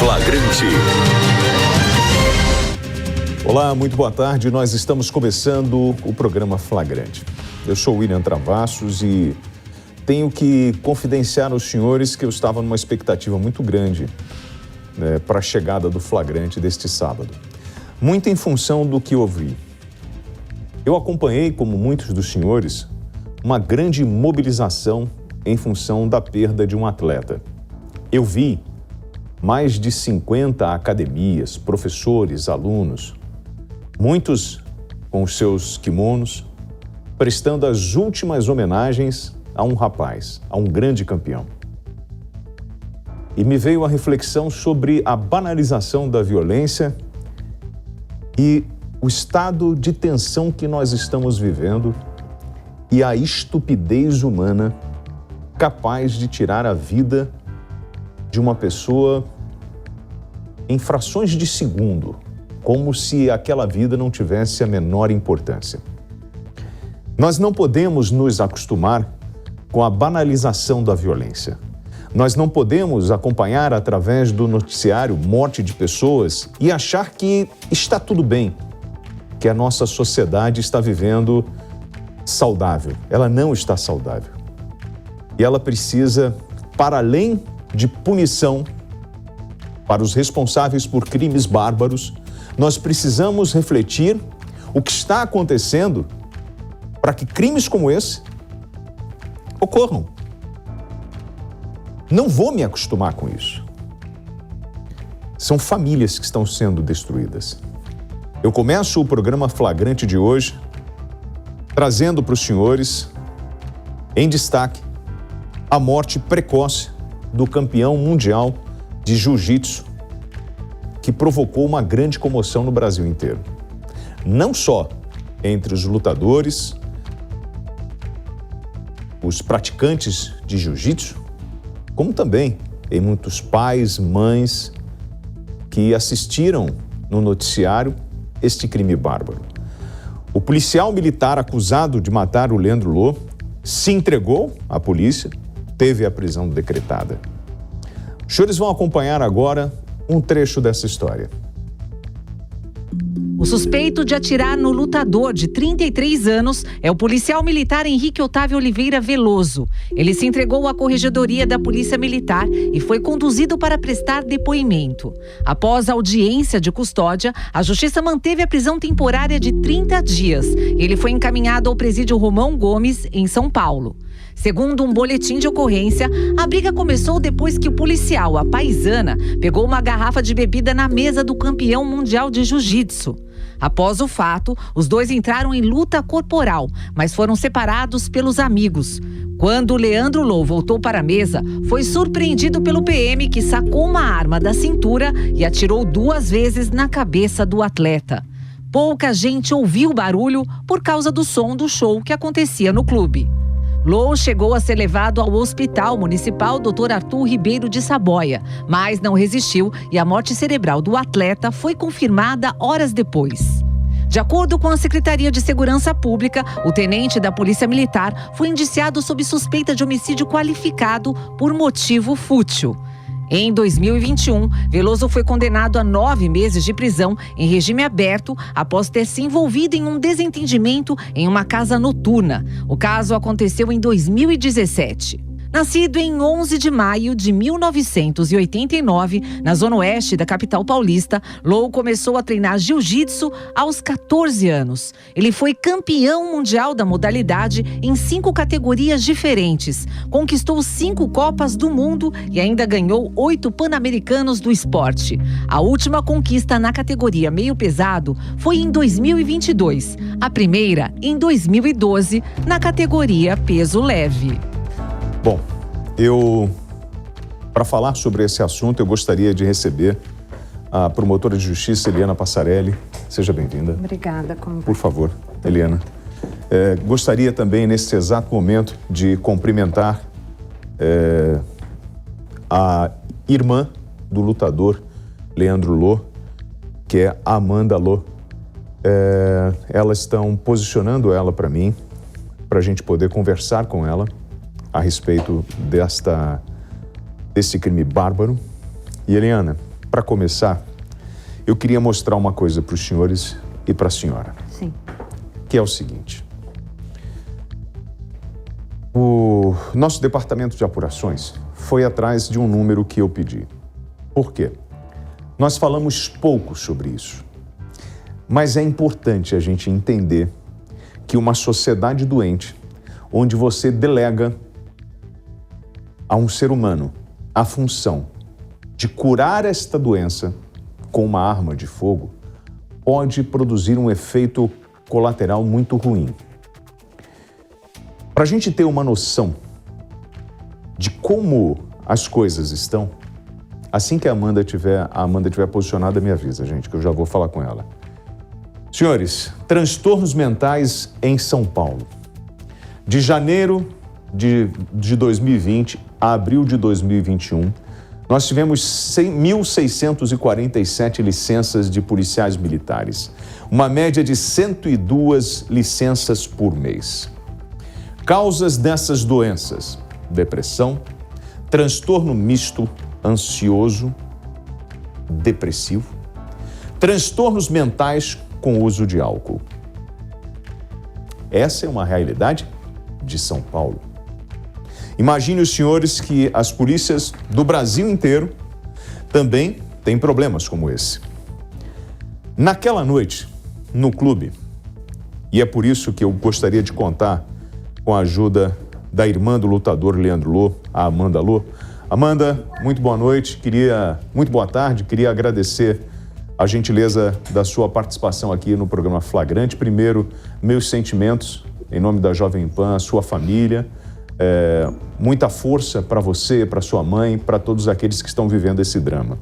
Flagrante. Olá, muito boa tarde. Nós estamos começando o programa Flagrante. Eu sou William Travassos e tenho que confidenciar aos senhores que eu estava numa expectativa muito grande para a chegada do Flagrante deste sábado. Muito em função do que ouvi. Eu acompanhei, como muitos dos senhores, uma grande mobilização em função da perda de um atleta. Eu vi mais de 50 academias, professores, alunos, muitos com os seus kimonos, prestando as últimas homenagens a um rapaz, a um grande campeão. E me veio a reflexão sobre a banalização da violência e o estado de tensão que nós estamos vivendo e a estupidez humana capaz de tirar a vida de uma pessoa em frações de segundo, como se aquela vida não tivesse a menor importância. Nós não podemos nos acostumar com a banalização da violência. Nós não podemos acompanhar através do noticiário morte de pessoas e achar que está tudo bem, que a nossa sociedade está vivendo saudável. Ela não está saudável. E ela precisa, para além de punição para os responsáveis por crimes bárbaros, nós precisamos refletir o que está acontecendo para que crimes como esse ocorram. Não vou me acostumar com isso. São famílias que estão sendo destruídas. Eu começo o programa Flagrante de hoje trazendo para os senhores, em destaque, a morte precoce do campeão mundial de jiu-jitsu, que provocou uma grande comoção no Brasil inteiro. Não só entre os lutadores, os praticantes de jiu-jitsu, como também em muitos pais, mães que assistiram no noticiário este crime bárbaro. O policial militar acusado de matar o Leandro Lo se entregou à polícia, teve a prisão decretada. Os senhores vão acompanhar agora um trecho dessa história. O suspeito de atirar no lutador de 33 anos é o policial militar Henrique Otávio Oliveira Veloso. Ele se entregou à corregedoria da Polícia Militar e foi conduzido para prestar depoimento. Após a audiência de custódia, a Justiça manteve a prisão temporária de 30 dias. Ele foi encaminhado ao presídio Romão Gomes, em São Paulo. Segundo um boletim de ocorrência, a briga começou depois que o policial, a paisana, pegou uma garrafa de bebida na mesa do campeão mundial de jiu-jitsu. Após o fato, os dois entraram em luta corporal, mas foram separados pelos amigos. Quando Leandro Lo voltou para a mesa, foi surpreendido pelo PM, que sacou uma arma da cintura e atirou 2 vezes na cabeça do atleta. Pouca gente ouviu o barulho por causa do som do show que acontecia no clube. Lo chegou a ser levado ao Hospital Municipal Dr. Arthur Ribeiro de Saboia, mas não resistiu e a morte cerebral do atleta foi confirmada horas depois. De acordo com a Secretaria de Segurança Pública, o tenente da Polícia Militar foi indiciado sob suspeita de homicídio qualificado por motivo fútil. Em 2021, Veloso foi condenado a 9 meses de prisão em regime aberto após ter se envolvido em um desentendimento em uma casa noturna. O caso aconteceu em 2017. Nascido em 11 de maio de 1989, na zona oeste da capital paulista, Lo começou a treinar jiu-jitsu aos 14 anos. Ele foi campeão mundial da modalidade em 5 categorias diferentes, conquistou 5 Copas do Mundo e ainda ganhou 8 Pan-Americanos do esporte. A última conquista na categoria meio pesado foi em 2022, a primeira em 2012 na categoria peso leve. Bom, para falar sobre esse assunto, eu gostaria de receber a promotora de justiça, Eliana Passarelli. Seja bem-vinda. Obrigada. Por favor, Eliana. Gostaria também, nesse exato momento, de cumprimentar a irmã do lutador Leandro Lo, que é a Amanda Lo. Elas estão posicionando ela para mim, para a gente poder conversar com ela a respeito desse crime bárbaro. E, Eliana, para começar, eu queria mostrar uma coisa para os senhores e para a senhora. Sim. Que é o seguinte. O nosso departamento de apurações foi atrás de um número que eu pedi. Por quê? Nós falamos pouco sobre isso. Mas é importante a gente entender que uma sociedade doente, onde você delega a um ser humano a função de curar esta doença com uma arma de fogo, pode produzir um efeito colateral muito ruim. Para a gente ter uma noção de como as coisas estão, assim que a Amanda tiver posicionada, me avisa, gente, que eu já vou falar com ela. Senhores, transtornos mentais em São Paulo. De janeiro de 2020 a abril de 2021, nós tivemos 1.647 licenças de policiais militares, uma média de 102 licenças por mês. Causas dessas doenças: depressão, transtorno misto, ansioso, depressivo, transtornos mentais com uso de álcool. Essa é uma realidade de São Paulo. Imagine os senhores que as polícias do Brasil inteiro também têm problemas como esse. Naquela noite, no clube, e é por isso que eu gostaria de contar com a ajuda da irmã do lutador Leandro Lô, a Amanda Lô. Amanda, muito boa noite, muito boa tarde, queria agradecer a gentileza da sua participação aqui no programa Flagrante. Primeiro, meus sentimentos em nome da Jovem Pan, a sua família, muita força para você, para sua mãe, para todos aqueles que estão vivendo esse drama.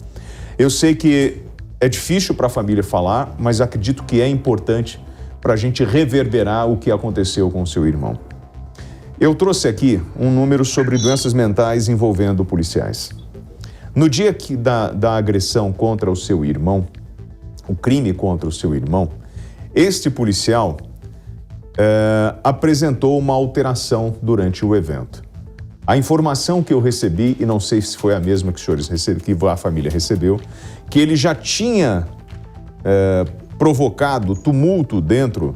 Eu sei que é difícil para a família falar, mas acredito que é importante para a gente reverberar o que aconteceu com o seu irmão. Eu trouxe aqui um número sobre doenças mentais envolvendo policiais. No dia da agressão contra o seu irmão, o crime contra o seu irmão, este policial apresentou uma alteração durante o evento. A informação que eu recebi, e não sei se foi a mesma que os senhores receberam, que a família recebeu, que ele já tinha provocado tumulto dentro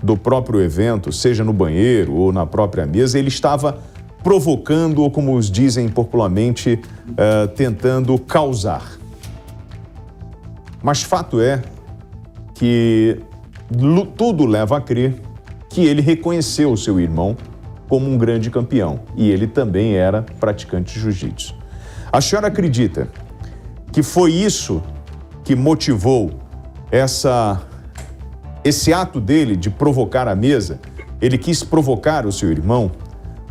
do próprio evento, seja no banheiro ou na própria mesa. Ele estava provocando, ou como os dizem popularmente, tentando causar. Mas fato é que tudo leva a crer que ele reconheceu o seu irmão como um grande campeão, e ele também era praticante de jiu-jitsu. A senhora acredita que foi isso que motivou esse ato dele de provocar a mesa? Ele quis provocar o seu irmão?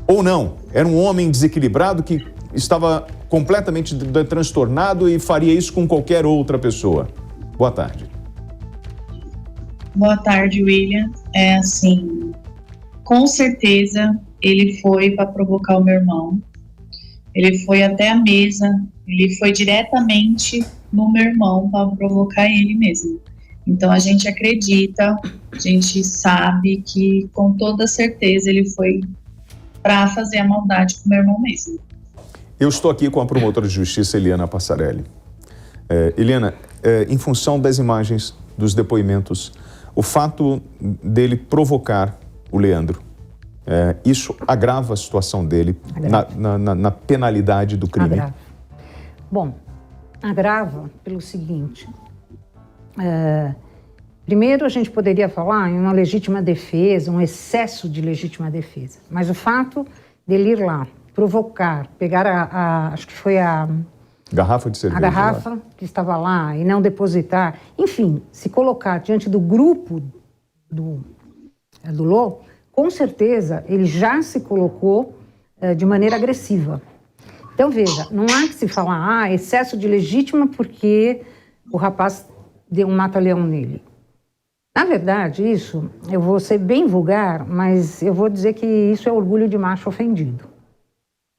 Ou não? Era um homem desequilibrado que estava completamente transtornado e faria isso com qualquer outra pessoa? Boa tarde. Boa tarde, William. Assim, com certeza ele foi para provocar o meu irmão. Ele foi até a mesa, ele foi diretamente no meu irmão para provocar ele mesmo. Então a gente acredita, a gente sabe que com toda certeza ele foi para fazer a maldade com o meu irmão mesmo. Eu estou aqui com a promotora de justiça Eliana Passarelli. Eliana, em função das imagens, dos depoimentos, o fato dele provocar o Leandro, isso agrava a situação dele na penalidade do crime? Agrava. Bom, agrava pelo seguinte. Primeiro, a gente poderia falar em uma legítima defesa, um excesso de legítima defesa. Mas o fato dele ir lá, provocar, pegar acho que foi a garrafa de cerveja. A garrafa que estava lá e não depositar. Enfim, se colocar diante do grupo do Lô, com certeza ele já se colocou de maneira agressiva. Então, veja, não há que se falar excesso de legítima porque o rapaz deu um mata-leão nele. Na verdade, isso, eu vou ser bem vulgar, mas eu vou dizer que isso é orgulho de macho ofendido.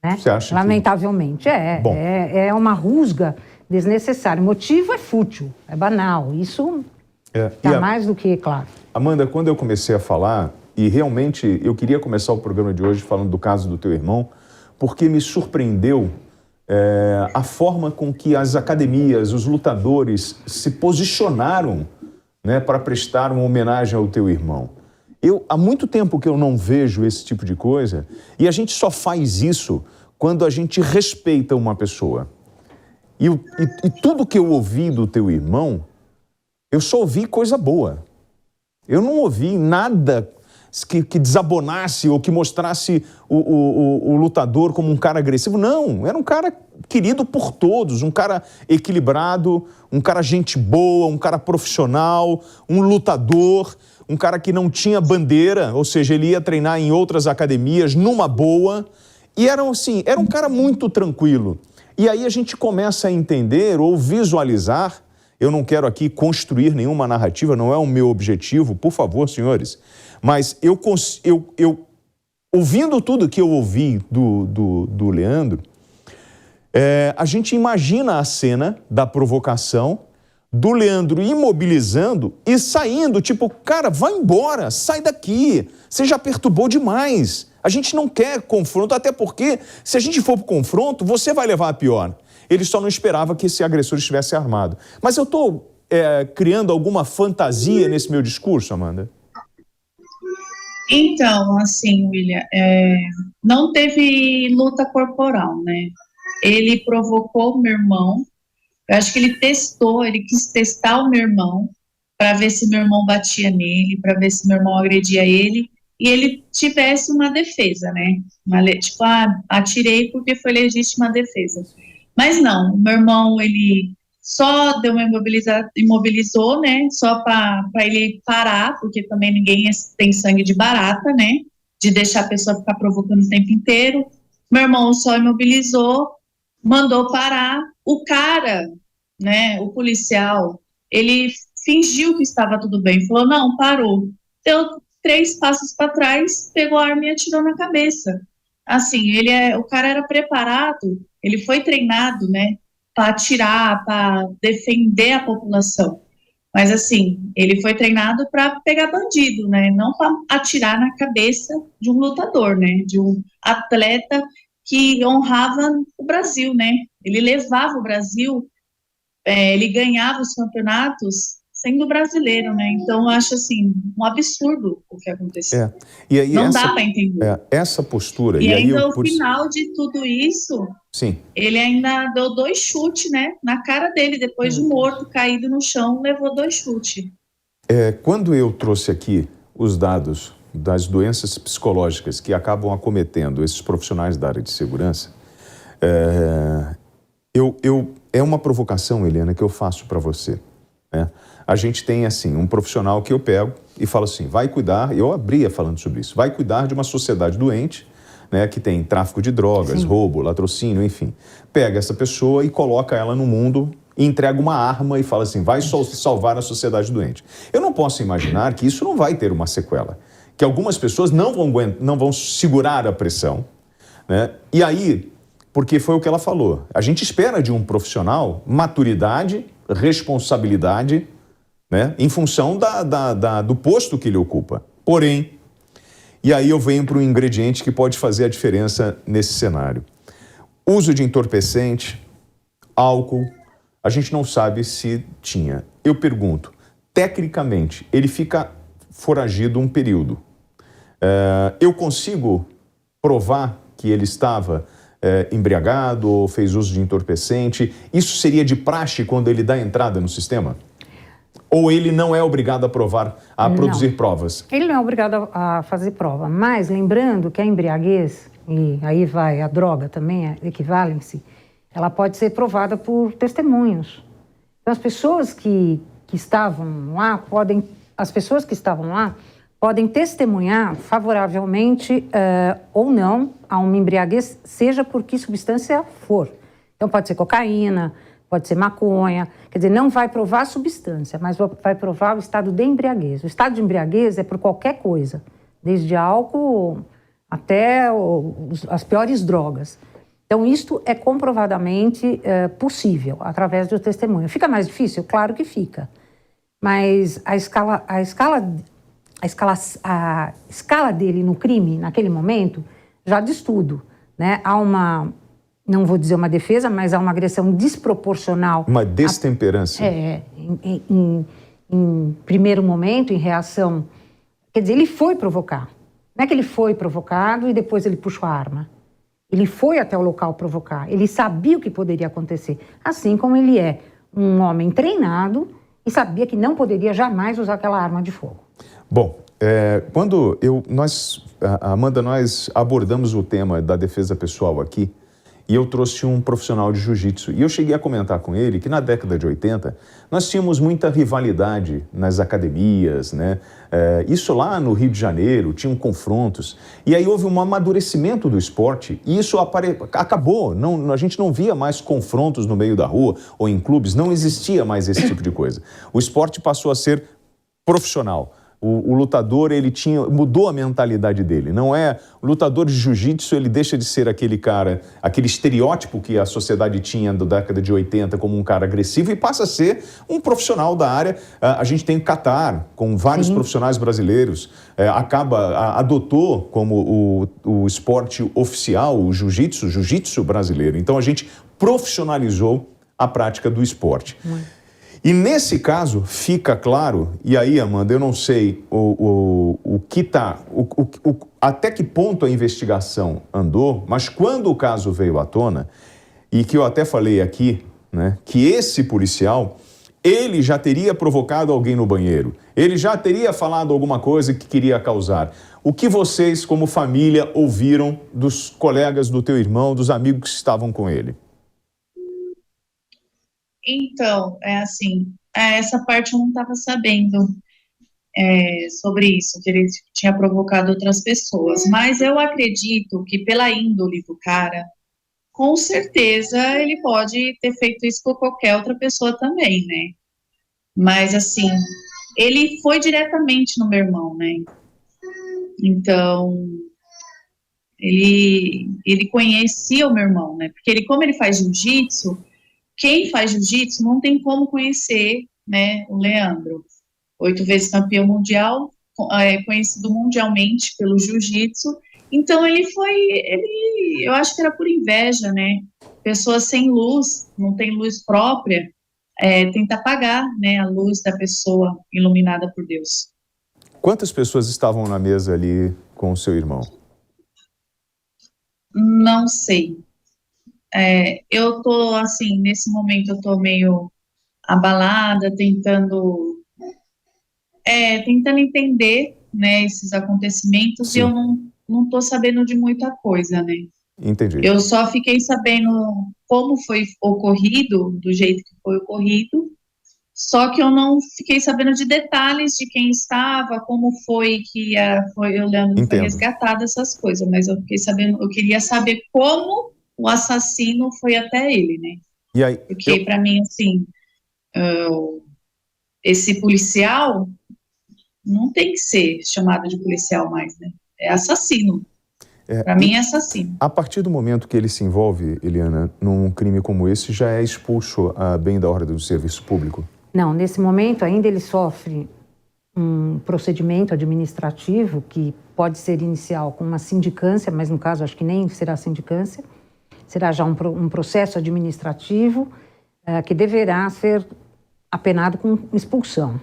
Né? Você acha Lamentavelmente, que... é uma rusga desnecessária. O motivo é fútil, é banal, isso está mais do que claro. Amanda, quando eu comecei a falar, e realmente eu queria começar o programa de hoje falando do caso do teu irmão, porque me surpreendeu a forma com que as academias, os lutadores se posicionaram, né, para prestar uma homenagem ao teu irmão. Há muito tempo que eu não vejo esse tipo de coisa, e a gente só faz isso quando a gente respeita uma pessoa. E tudo que eu ouvi do teu irmão, eu só ouvi coisa boa. Eu não ouvi nada que desabonasse ou que mostrasse o lutador como um cara agressivo. Não, era um cara querido por todos, um cara equilibrado, um cara gente boa, um cara profissional, um lutador, um cara que não tinha bandeira, ou seja, ele ia treinar em outras academias numa boa. E era um cara muito tranquilo. E aí a gente começa a entender ou visualizar. Eu não quero aqui construir nenhuma narrativa, não é o meu objetivo, por favor, senhores. Mas eu ouvindo tudo que eu ouvi do Leandro, a gente imagina a cena da provocação, do Leandro imobilizando e saindo, tipo, cara, vai embora, sai daqui, você já perturbou demais. A gente não quer confronto, até porque se a gente for para o confronto, você vai levar a pior. Ele só não esperava que esse agressor estivesse armado. Mas eu estou criando alguma fantasia nesse meu discurso, Amanda? Então, assim, William, não teve luta corporal, né? Ele provocou o meu irmão. Eu acho que ele quis testar o meu irmão para ver se meu irmão batia nele, para ver se meu irmão agredia ele, e ele tivesse uma defesa, né? Tipo, atirei porque foi legítima defesa. Mas não, o meu irmão, ele só deu uma imobilizou, né? Só para ele parar, porque também ninguém tem sangue de barata, né? De deixar a pessoa ficar provocando o tempo inteiro. Meu irmão só imobilizou, mandou parar. O cara, né? O policial, ele fingiu que estava tudo bem, falou, não, parou. Deu 3 passos para trás, pegou a arma e atirou na cabeça. Assim, o cara era preparado, ele foi treinado, né, para atirar, para defender a população. Mas, assim, ele foi treinado para pegar bandido, né, não para atirar na cabeça de um lutador, né, de um atleta que honrava o Brasil, né. Ele levava o Brasil, ele ganhava os campeonatos sendo brasileiro, né? Então, eu acho, assim, um absurdo o que aconteceu. E aí não dá para entender. Essa postura... E ainda, o final de tudo isso, sim, ele ainda deu 2 chutes, né? Na cara dele, depois de morto, caído no chão, levou 2 chutes. Quando eu trouxe aqui os dados das doenças psicológicas que acabam acometendo esses profissionais da área de segurança, é uma provocação, Helena, que eu faço para você, né? A gente tem, assim, um profissional que eu pego e falo assim, vai cuidar, eu abria falando sobre isso, vai cuidar de uma sociedade doente, né, que tem tráfico de drogas, sim, roubo, latrocínio, enfim. Pega essa pessoa e coloca ela no mundo, e entrega uma arma e fala assim, vai salvar a sociedade doente. Eu não posso imaginar que isso não vai ter uma sequela, que algumas pessoas não vão segurar a pressão, né? E aí, porque foi o que ela falou, a gente espera de um profissional maturidade, responsabilidade, né, em função do posto que ele ocupa. Porém, e aí eu venho para um ingrediente que pode fazer a diferença nesse cenário. Uso de entorpecente, álcool, a gente não sabe se tinha. Eu pergunto, tecnicamente, ele fica foragido um período. Eu consigo provar que ele estava embriagado ou fez uso de entorpecente? Isso seria de praxe quando ele dá entrada no sistema? Ou ele não é obrigado a produzir provas? Ele não é obrigado a fazer prova, mas lembrando que a embriaguez, e aí vai a droga também, a equivalência, ela pode ser provada por testemunhos. Então as pessoas que estavam lá podem testemunhar favoravelmente ou não a uma embriaguez, seja por que substância for. Então pode ser cocaína, pode ser maconha, quer dizer, não vai provar a substância, mas vai provar o estado de embriaguez. O estado de embriaguez é por qualquer coisa, desde álcool até as piores drogas. Então, isto é comprovadamente possível, através do testemunho. Fica mais difícil? Claro que fica. Mas a escala dele no crime, naquele momento, já diz tudo, né? Há uma não vou dizer uma defesa, mas há uma agressão desproporcional. Uma destemperança. Em primeiro momento, em reação. Quer dizer, ele foi provocar. Não é que ele foi provocado e depois ele puxou a arma. Ele foi até o local provocar. Ele sabia o que poderia acontecer. Assim como ele é um homem treinado e sabia que não poderia jamais usar aquela arma de fogo. Bom, Amanda, nós abordamos o tema da defesa pessoal aqui e eu trouxe um profissional de jiu-jitsu. E eu cheguei a comentar com ele que na década de 80 nós tínhamos muita rivalidade nas academias, né? Isso lá no Rio de Janeiro, tinham confrontos. E aí houve um amadurecimento do esporte e isso acabou. A gente não via mais confrontos no meio da rua ou em clubes, não existia mais esse tipo de coisa. O esporte passou a ser profissional. O lutador, mudou a mentalidade dele. Não é o lutador de jiu-jitsu, ele deixa de ser aquele cara, aquele estereótipo que a sociedade tinha da década de 80 como um cara agressivo e passa a ser um profissional da área. A gente tem o Qatar, com vários profissionais brasileiros, adotou como o esporte oficial, o jiu-jitsu brasileiro. Então a gente profissionalizou a prática do esporte. E nesse caso, fica claro, e aí, Amanda, eu não sei até que ponto a investigação andou, mas quando o caso veio à tona, e que eu até falei aqui, né, que esse policial, ele já teria provocado alguém no banheiro, ele já teria falado alguma coisa que queria causar. O que vocês, como família, ouviram dos colegas do teu irmão, dos amigos que estavam com ele? Então, essa parte eu não estava sabendo sobre isso, que ele tinha provocado outras pessoas, mas eu acredito que pela índole do cara, com certeza ele pode ter feito isso com qualquer outra pessoa também, né? Mas, assim, ele foi diretamente no meu irmão, né? Então, ele conhecia o meu irmão, né? Porque como ele faz jiu-jitsu, quem faz jiu-jitsu não tem como conhecer, né, o Leandro. 8 vezes campeão mundial, conhecido mundialmente pelo jiu-jitsu. Então eu acho que era por inveja, né? Pessoas sem luz, não tem luz própria, tenta apagar, né, a luz da pessoa iluminada por Deus. Quantas pessoas estavam na mesa ali com o seu irmão? Não sei. Eu tô, assim, nesse momento eu tô meio abalada, tentando entender, né, esses acontecimentos. Sim. E eu não tô sabendo de muita coisa, né? Entendi. Eu só fiquei sabendo como foi ocorrido, do jeito que foi ocorrido, só que eu não fiquei sabendo de detalhes de quem estava, como foi que o Leandro foi resgatado, essas coisas, mas eu queria saber como o assassino foi até ele, né? E aí, porque para mim, assim, esse policial não tem que ser chamado de policial mais, né? É assassino. Para mim é assassino. A partir do momento que ele se envolve, Eliana, num crime como esse, já é expulso bem da ordem do serviço público? Não, nesse momento ainda ele sofre um procedimento administrativo que pode ser inicial com uma sindicância, mas no caso acho que nem será sindicância, será já um processo administrativo que deverá ser apenado com expulsão,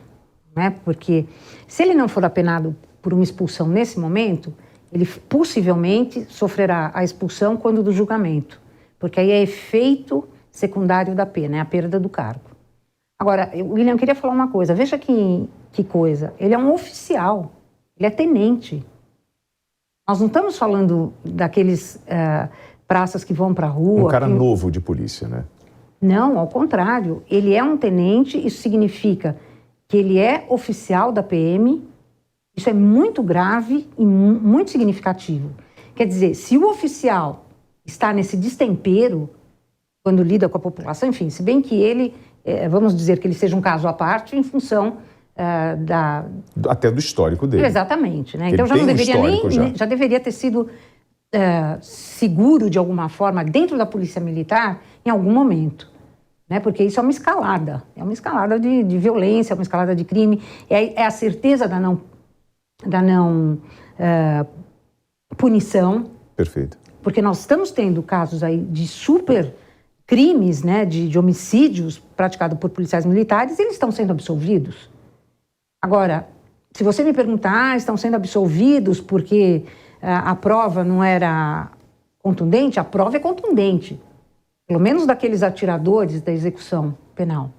né? Porque se ele não for apenado por uma expulsão nesse momento, ele possivelmente sofrerá a expulsão quando do julgamento, porque aí é efeito secundário da pena, é a perda do cargo. Agora, William, eu queria falar uma coisa, veja que coisa, ele é um oficial, ele é tenente. Nós não estamos falando daqueles praças que vão para a rua... Um cara novo de polícia, né? Não, ao contrário, ele é um tenente, isso significa que ele é oficial da PM, isso é muito grave e muito significativo. Quer dizer, se o oficial está nesse destempero, quando lida com a população, enfim, se bem que ele, vamos dizer que ele seja um caso à parte em função até do histórico dele. Exatamente, né? Então já não deveria já deveria ter sido seguro de alguma forma dentro da Polícia Militar em algum momento, né? Porque isso é uma escalada de violência, é uma escalada de crime, é a certeza da não punição. Perfeito. Porque nós estamos tendo casos aí de super crimes, né, de homicídios praticados por policiais militares, e eles estão sendo absolvidos. Agora, se você me perguntar, estão sendo absolvidos porque a prova não era contundente, a prova é contundente. Pelo menos daqueles atiradores da execução penal.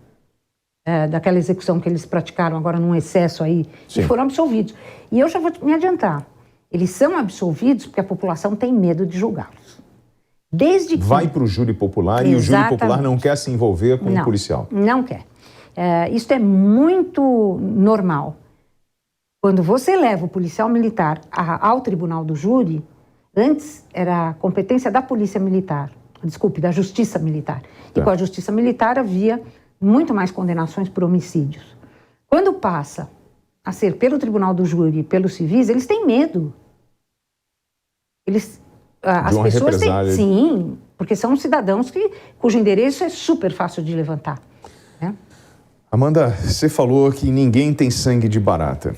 Daquela execução que eles praticaram agora num excesso aí, Sim. e foram absolvidos. E eu já vou me adiantar. Eles são absolvidos porque a população tem medo de julgá-los. Desde que... Vai para o júri popular e o júri popular não quer se envolver com o policial. Não quer. Isso é muito normal. Quando você leva o policial militar ao tribunal do júri, antes era a competência da polícia militar, da justiça militar. Tá. E com a justiça militar havia muito mais condenações por homicídios. Quando passa a ser pelo tribunal do júri e pelos civis, eles têm medo. As pessoas têm, sim, porque são cidadãos cujo endereço é super fácil de levantar. Né? Amanda, você falou que ninguém tem sangue de barata.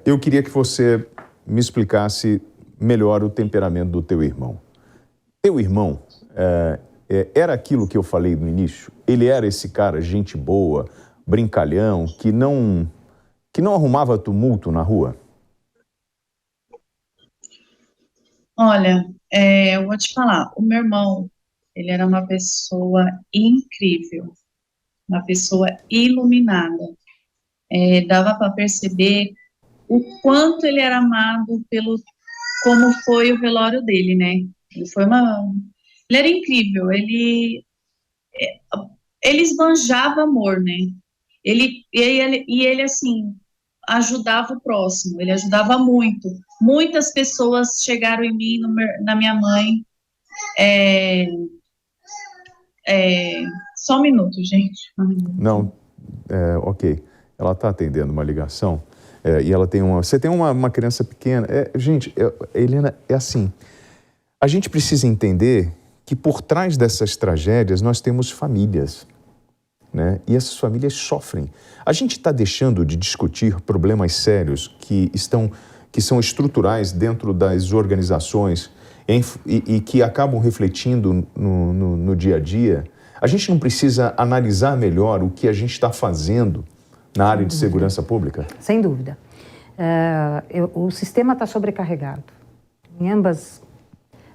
Eu queria que você me explicasse melhor o temperamento do teu irmão. Teu irmão era aquilo que eu falei no início? Ele era esse cara, gente boa, brincalhão, que não arrumava tumulto na rua? Olha, eu vou te falar, o meu irmão, ele era uma pessoa incrível, uma pessoa iluminada. Dava para perceber o quanto ele era amado como foi o velório dele, né? Ele era incrível, ele esbanjava amor, né? Ele assim, ajudava o próximo, ele ajudava muito. Muitas pessoas chegaram em mim, na minha mãe. Só um minuto, gente. Não, ok. Ela está atendendo uma ligação e ela tem Você tem uma criança pequena. Gente, Helena, é assim. A gente precisa entender que por trás dessas tragédias nós temos famílias, né? E essas famílias sofrem. A gente está deixando de discutir problemas sérios que são estruturais dentro das organizações e que acabam refletindo no dia a dia. A gente não precisa analisar melhor o que a gente está fazendo na área de segurança pública? Sem dúvida. O sistema está sobrecarregado em ambas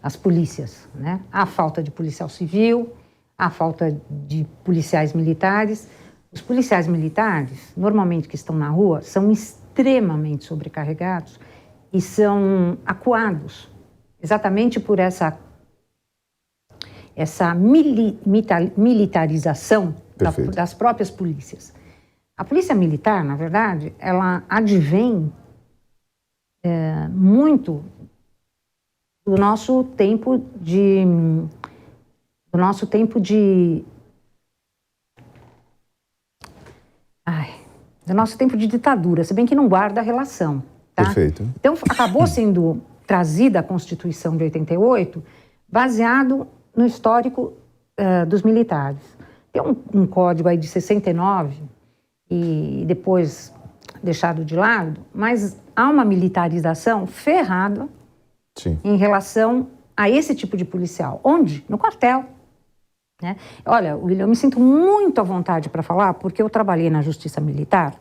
as polícias, né? Há falta de policial civil, há falta de policiais militares. Os policiais militares, normalmente que estão na rua, são extremamente sobrecarregados e são acuados, exatamente por essa militarização das próprias polícias. A polícia militar, na verdade, ela advém muito do nosso tempo de ditadura, se bem que não guarda a relação. Tá? Perfeito. Então, acabou sendo trazida a Constituição de 88, baseado no histórico dos militares. Tem um código aí de 69, e depois deixado de lado, mas há uma militarização ferrada Sim. em relação a esse tipo de policial. Onde? No quartel. Né? Olha, William, eu me sinto muito à vontade para falar, porque eu trabalhei na Justiça Militar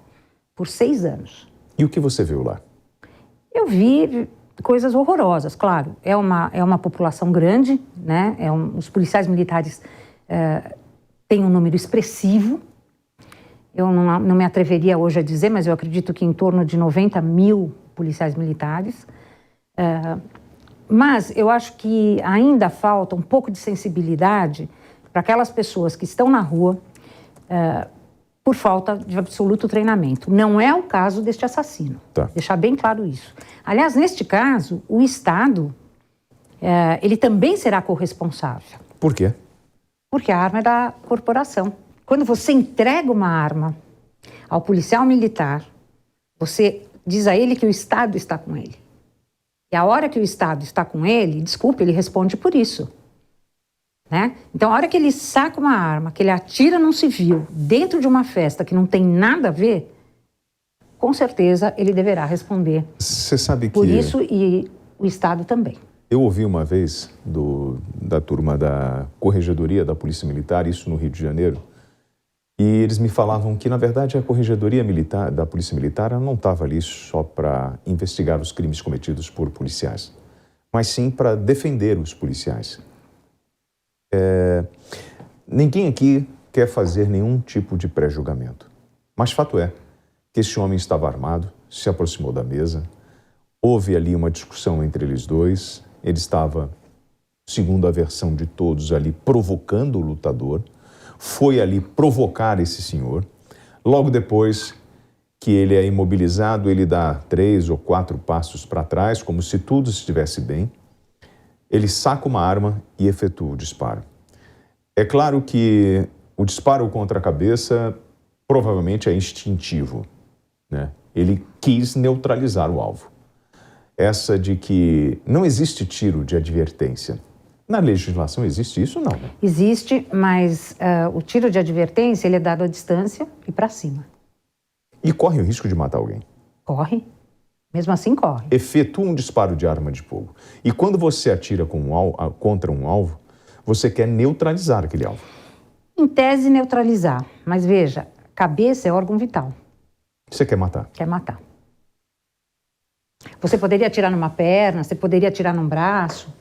por 6 anos. E o que você viu lá? Eu vi coisas horrorosas, claro. É uma população grande, né? Os policiais militares têm um número expressivo. Eu não me atreveria hoje a dizer, mas eu acredito que em torno de 90 mil policiais militares. Mas eu acho que ainda falta um pouco de sensibilidade para aquelas pessoas que estão na rua por falta de absoluto treinamento. Não é o caso deste assassino. Tá. Deixar bem claro isso. Aliás, neste caso, o Estado, ele também será corresponsável. Por quê? Porque a arma é da corporação. Quando você entrega uma arma ao policial militar, você diz a ele que o Estado está com ele. E a hora que o Estado está com ele, desculpe, ele responde por isso. Né? Então, a hora que ele saca uma arma, que ele atira num civil, dentro de uma festa que não tem nada a ver, com certeza ele deverá responder. Você sabe que... Por isso, e o Estado também. Eu ouvi uma vez da turma da Corregedoria da Polícia Militar, isso no Rio de Janeiro, e eles me falavam que, na verdade, a Corregedoria Militar, da Polícia Militar ela não estava ali só para investigar os crimes cometidos por policiais, mas sim para defender os policiais. Ninguém aqui quer fazer nenhum tipo de pré-julgamento, mas fato é que esse homem estava armado, se aproximou da mesa, houve ali uma discussão entre eles dois, ele estava, segundo a versão de todos, ali provocando o lutador, foi ali provocar esse senhor. Logo depois que ele é imobilizado, ele dá 3 ou 4 passos para trás, como se tudo estivesse bem. Ele saca uma arma e efetua o disparo. É claro que o disparo contra a cabeça provavelmente é instintivo, né? Ele quis neutralizar o alvo. Essa de que não existe tiro de advertência. Na legislação existe isso? Não, né? Existe, mas o tiro de advertência ele é dado à distância e para cima. E corre o risco de matar alguém? Corre. Mesmo assim, corre. Efetua um disparo de arma de fogo. E quando você atira contra um alvo, você quer neutralizar aquele alvo. Em tese, neutralizar. Mas veja, cabeça é órgão vital. Você quer matar. Quer matar. Você poderia atirar numa perna, você poderia atirar num braço,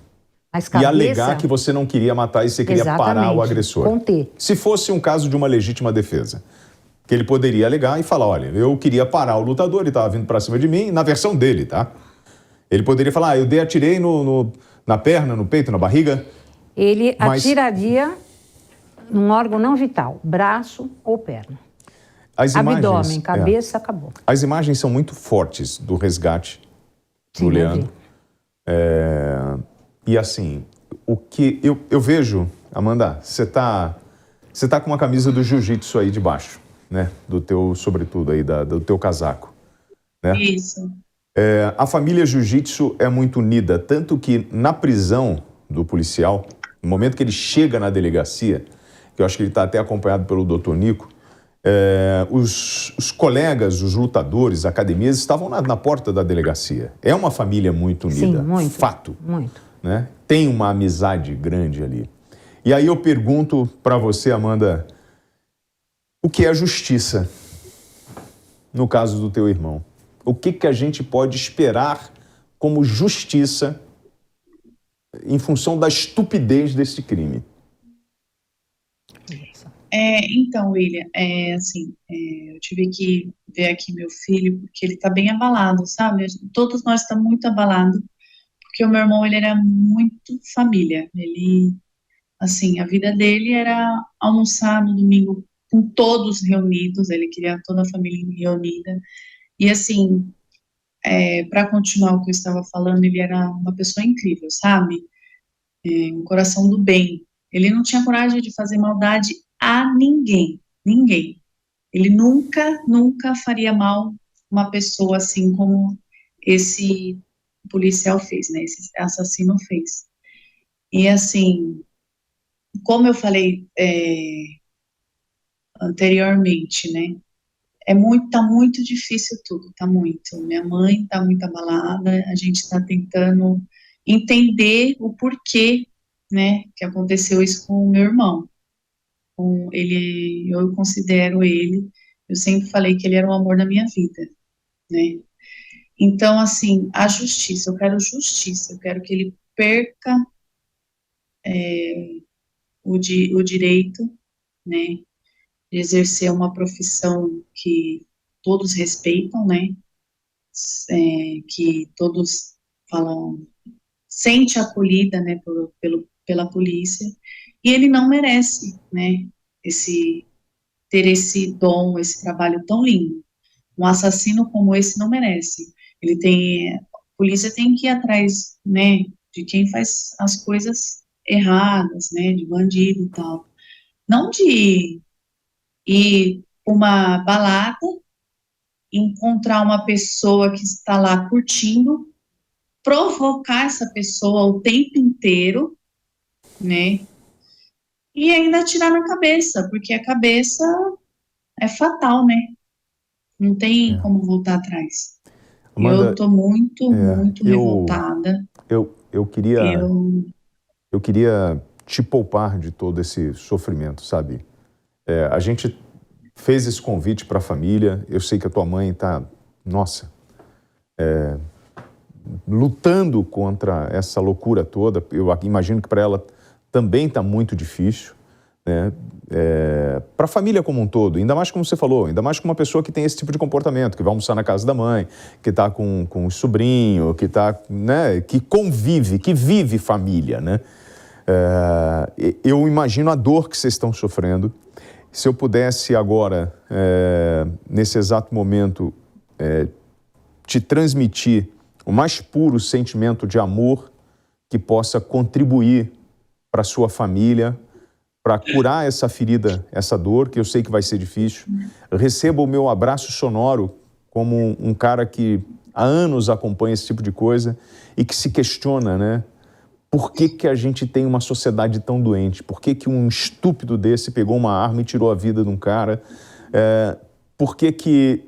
mas cabeça... E alegar que você não queria matar e você queria parar o agressor. Conter. Se fosse um caso de uma legítima defesa, que ele poderia alegar e falar, olha, eu queria parar o lutador, ele estava vindo para cima de mim, na versão dele, tá? Ele poderia falar, eu atirei na perna, no peito, na barriga. Ele atiraria num órgão não vital, braço ou perna. Abdômen, cabeça, acabou. As imagens são muito fortes do resgate do Leandro. E assim, o que eu vejo, Amanda, você tá com uma camisa do jiu-jitsu aí debaixo, né? Do teu, sobretudo aí, do teu casaco, né? Isso. A família jiu-jitsu é muito unida, tanto que na prisão do policial, no momento que ele chega na delegacia, que eu acho que ele está até acompanhado pelo Dr. Nico, os colegas, os lutadores, academias, estavam na porta da delegacia. É uma família muito unida. Sim, muito. Fato. Muito. Né? Tem uma amizade grande ali. E aí eu pergunto para você, Amanda, o que é justiça no caso do teu irmão? O que a gente pode esperar como justiça em função da estupidez desse crime? Então, William, eu tive que ver aqui meu filho, porque ele tá bem abalado, sabe? Todos nós estamos muito abalados, porque o meu irmão, ele era muito família. Ele, assim, a vida dele era almoçar no domingo com todos reunidos, ele queria toda a família reunida. E, assim, para continuar o que eu estava falando, ele era uma pessoa incrível, sabe? Um coração do bem. Ele não tinha coragem de fazer maldade a ninguém. Ele nunca faria mal uma pessoa assim como esse policial fez, né? Esse assassino fez. E assim, como eu falei anteriormente, né? Tá muito difícil tudo, tá muito. Minha mãe tá muito abalada, a gente tá tentando entender o porquê, né, que aconteceu isso com o meu irmão. Eu considero ele, eu sempre falei que ele era o amor da minha vida, né? Então, assim, a justiça, eu quero justiça, eu quero que ele perca o direito, né, de exercer uma profissão que todos respeitam, né, que todos falam, sente acolhida, né, pela polícia, e ele não merece, né, ter esse dom, esse trabalho tão lindo. Um assassino como esse não merece. A polícia tem que ir atrás, né, de quem faz as coisas erradas, né, de bandido e tal. Não de ir para uma balada, encontrar uma pessoa que está lá curtindo, provocar essa pessoa o tempo inteiro, né, e ainda atirar na cabeça, porque a cabeça é fatal, né? Não tem como voltar atrás. Amanda, eu tô muito revoltada. eu queria te poupar de todo esse sofrimento, sabe? A gente fez esse convite para a família, eu sei que a tua mãe está, nossa, lutando contra essa loucura toda. Eu imagino que para ela também está muito difícil, né? Para a família como um todo, ainda mais como você falou, ainda mais com uma pessoa que tem esse tipo de comportamento, que vai almoçar na casa da mãe, que está com o sobrinho, que tá, né, que convive, que vive família, né? Eu imagino a dor que vocês estão sofrendo. Se eu pudesse agora, nesse exato momento, te transmitir o mais puro sentimento de amor que possa contribuir para a sua família, para curar essa ferida, essa dor, que eu sei que vai ser difícil. Receba o meu abraço sonoro como um cara que há anos acompanha esse tipo de coisa e que se questiona, né? Por que a gente tem uma sociedade tão doente? Por que um estúpido desse pegou uma arma e tirou a vida de um cara? Por que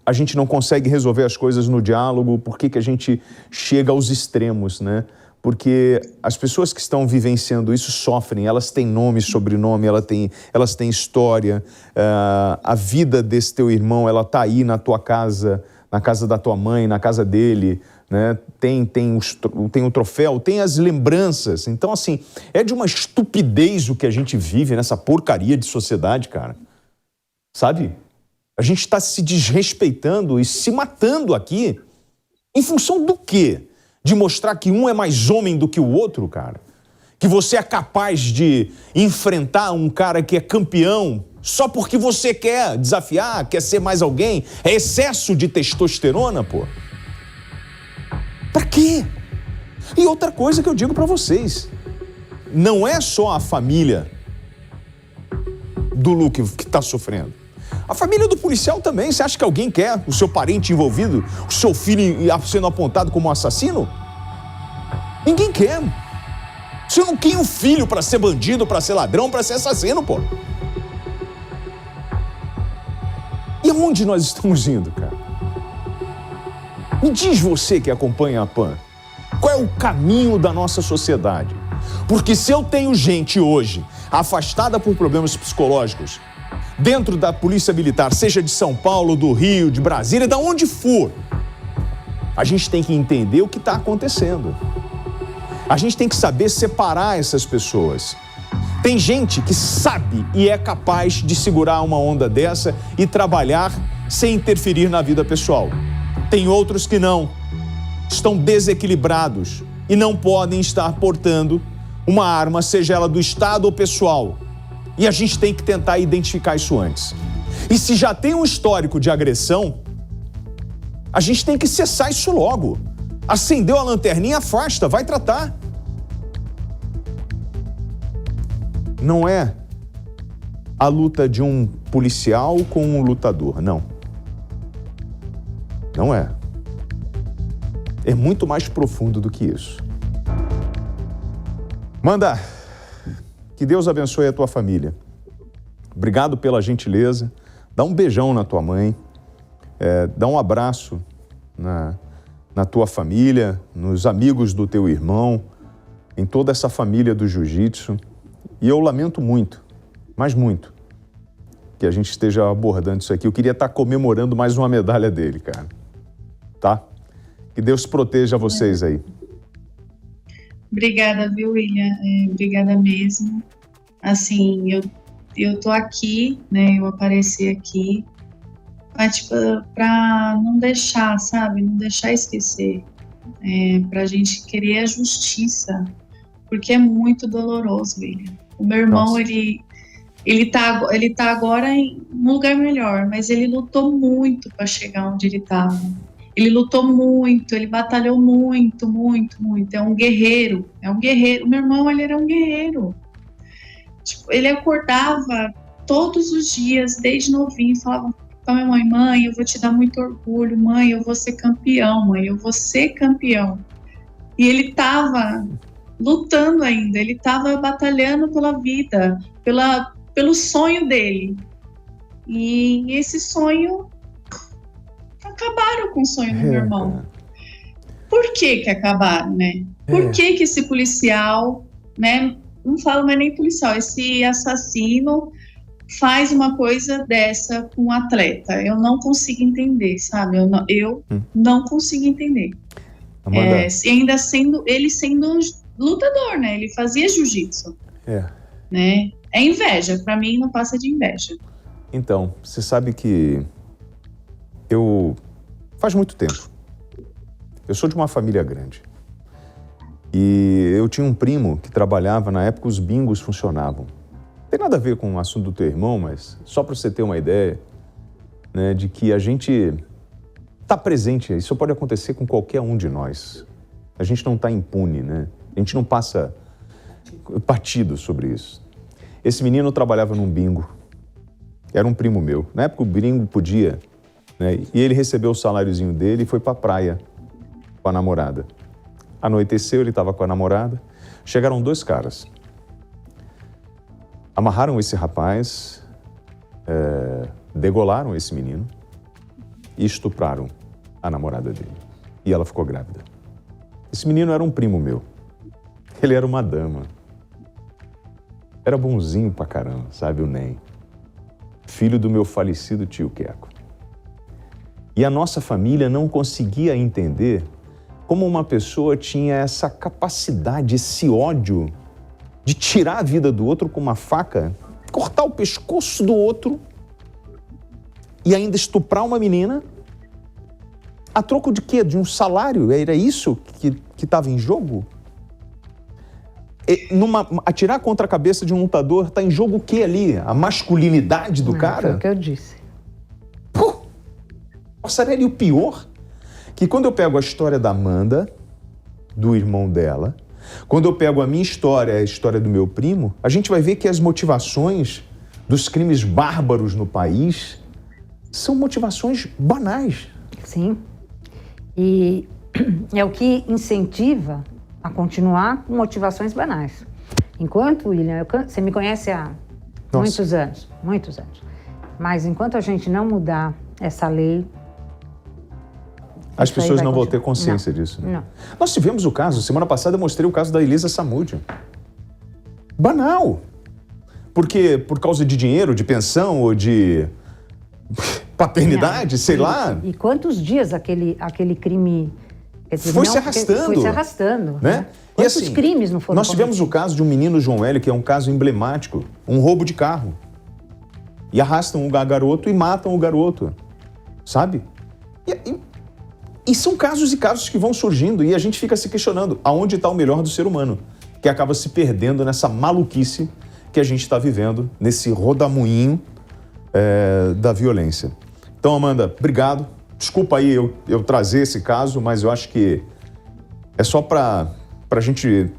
a gente não consegue resolver as coisas no diálogo? Por que a gente chega aos extremos, né? Porque as pessoas que estão vivenciando isso sofrem, elas têm nome, sobrenome, elas têm história. A vida desse teu irmão, ela está aí na tua casa, na casa da tua mãe, na casa dele, né? Tem o troféu, tem as lembranças. Então, assim, é de uma estupidez o que a gente vive nessa porcaria de sociedade, cara. Sabe? A gente está se desrespeitando e se matando aqui em função do quê? De mostrar que um é mais homem do que o outro, cara? Que você é capaz de enfrentar um cara que é campeão só porque você quer desafiar, quer ser mais alguém? É excesso de testosterona, pô? Pra quê? E outra coisa que eu digo pra vocês, não é só a família do Luke que tá sofrendo. A família do policial também. Você acha que alguém quer o seu parente envolvido, o seu filho sendo apontado como um assassino? Ninguém quer. Você não tem um filho pra ser bandido, pra ser ladrão, pra ser assassino, pô. E aonde nós estamos indo, cara? Me diz você que acompanha a PAN, qual é o caminho da nossa sociedade? Porque se eu tenho gente hoje afastada por problemas psicológicos dentro da Polícia Militar, seja de São Paulo, do Rio, de Brasília, de onde for, a gente tem que entender o que está acontecendo. A gente tem que saber separar essas pessoas. Tem gente que sabe e é capaz de segurar uma onda dessa e trabalhar sem interferir na vida pessoal. Tem outros que não. Estão desequilibrados e não podem estar portando uma arma, seja ela do Estado ou pessoal. E a gente tem que tentar identificar isso antes. E se já tem um histórico de agressão, a gente tem que cessar isso logo. Acendeu a lanterninha, afasta, vai tratar. Não é a luta de um policial com um lutador, não. Não é. É muito mais profundo do que isso. Manda, que Deus abençoe a tua família. Obrigado pela gentileza. Dá um beijão na tua mãe. Dá um abraço na tua família, nos amigos do teu irmão, em toda essa família do jiu-jitsu. E eu lamento muito, mas muito, que a gente esteja abordando isso aqui. Eu queria estar comemorando mais uma medalha dele, cara. Tá? Que Deus proteja vocês aí. Obrigada, viu, William? Obrigada mesmo. Assim, eu tô aqui, né? Eu apareci aqui, mas, tipo, pra não deixar, sabe? Não deixar esquecer. Pra gente querer a justiça, porque é muito doloroso, William. O meu irmão, ele tá agora em um lugar melhor, mas ele lutou muito para chegar onde ele estava. Ele lutou muito, ele batalhou muito, muito, muito. É um guerreiro. O meu irmão, ele era um guerreiro. Tipo, ele acordava todos os dias, desde novinho, e falava pra minha mãe: mãe, eu vou te dar muito orgulho, mãe, eu vou ser campeão, mãe, eu vou ser campeão. E ele tava lutando ainda, ele estava batalhando pela vida, pelo sonho dele. E esse sonho, acabaram com o sonho do meu irmão. Por que acabaram, né? Por que que esse policial, né, não falo mais nem policial, esse assassino faz uma coisa dessa com um atleta? Eu não consigo entender, sabe? Eu não consigo entender. Amanda, Ainda ele sendo lutador, né? Ele fazia jiu-jitsu. Né? É inveja, pra mim não passa de inveja. então, você sabe que faz muito tempo, eu sou de uma família grande. E eu tinha um primo que trabalhava, na época os bingos funcionavam. Não tem nada a ver com o assunto do teu irmão, mas só para você ter uma ideia, né, de que a gente está presente, isso pode acontecer com qualquer um de nós. A gente não está impune, né? A gente não passa partido sobre isso. Esse menino trabalhava num bingo, era um primo meu. Na época o bingo podia, né, e ele recebeu o saláriozinho dele e foi para a praia com a namorada. Anoiteceu, ele estava com a namorada, chegaram 2 caras. Amarraram esse rapaz, degolaram esse menino e estupraram a namorada dele. E ela ficou grávida. Esse menino era um primo meu. Ele era uma dama. Era bonzinho pra caramba, sabe, o Ney. Filho do meu falecido tio Queco. E a nossa família não conseguia entender como uma pessoa tinha essa capacidade, esse ódio de tirar a vida do outro com uma faca, cortar o pescoço do outro e ainda estuprar uma menina. A troco de quê? De um salário? Era isso que estava em jogo? Atirar contra a cabeça de um lutador, está em jogo o quê ali? A masculinidade do cara? Foi o que eu disse. Pô! Passarelli, o pior, que quando eu pego a história da Amanda, do irmão dela, quando eu pego a minha história, a história do meu primo, a gente vai ver que as motivações dos crimes bárbaros no país são motivações banais. Sim. E é o que incentiva a continuar com motivações banais. Enquanto, William, você me conhece há muitos anos, mas enquanto a gente não mudar essa lei, as pessoas não vão ter consciência disso. Né? Não. Nós tivemos o caso, semana passada eu mostrei o caso da Elisa Samúdio. Banal. Porque por causa de dinheiro, de pensão ou de paternidade, sei lá. E quantos dias aquele crime... Dizer, foi se arrastando. Foi se arrastando. Né? Quantos e assim, crimes não foram nós tivemos o caso de um menino, João Hélio, que é um caso emblemático. Um roubo de carro. E arrastam o garoto e matam o garoto. Sabe? E são casos e casos que vão surgindo e a gente fica se questionando aonde está o melhor do ser humano, que acaba se perdendo nessa maluquice que a gente está vivendo, nesse rodamuinho da violência. Então, Amanda, obrigado. Desculpa aí eu trazer esse caso, mas eu acho que é só para a gente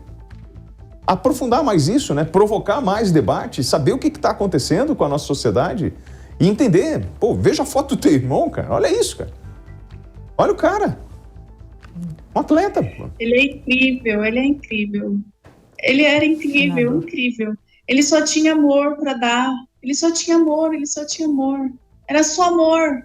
aprofundar mais isso, né? Provocar mais debate, saber o que está acontecendo com a nossa sociedade e entender. Pô, veja a foto do teu irmão, cara. Olha isso, cara. Olha o cara. Um atleta. Pô. Ele é incrível, ele é incrível. Ele era incrível, incrível. Ele só tinha amor para dar. Ele só tinha amor. Era só amor.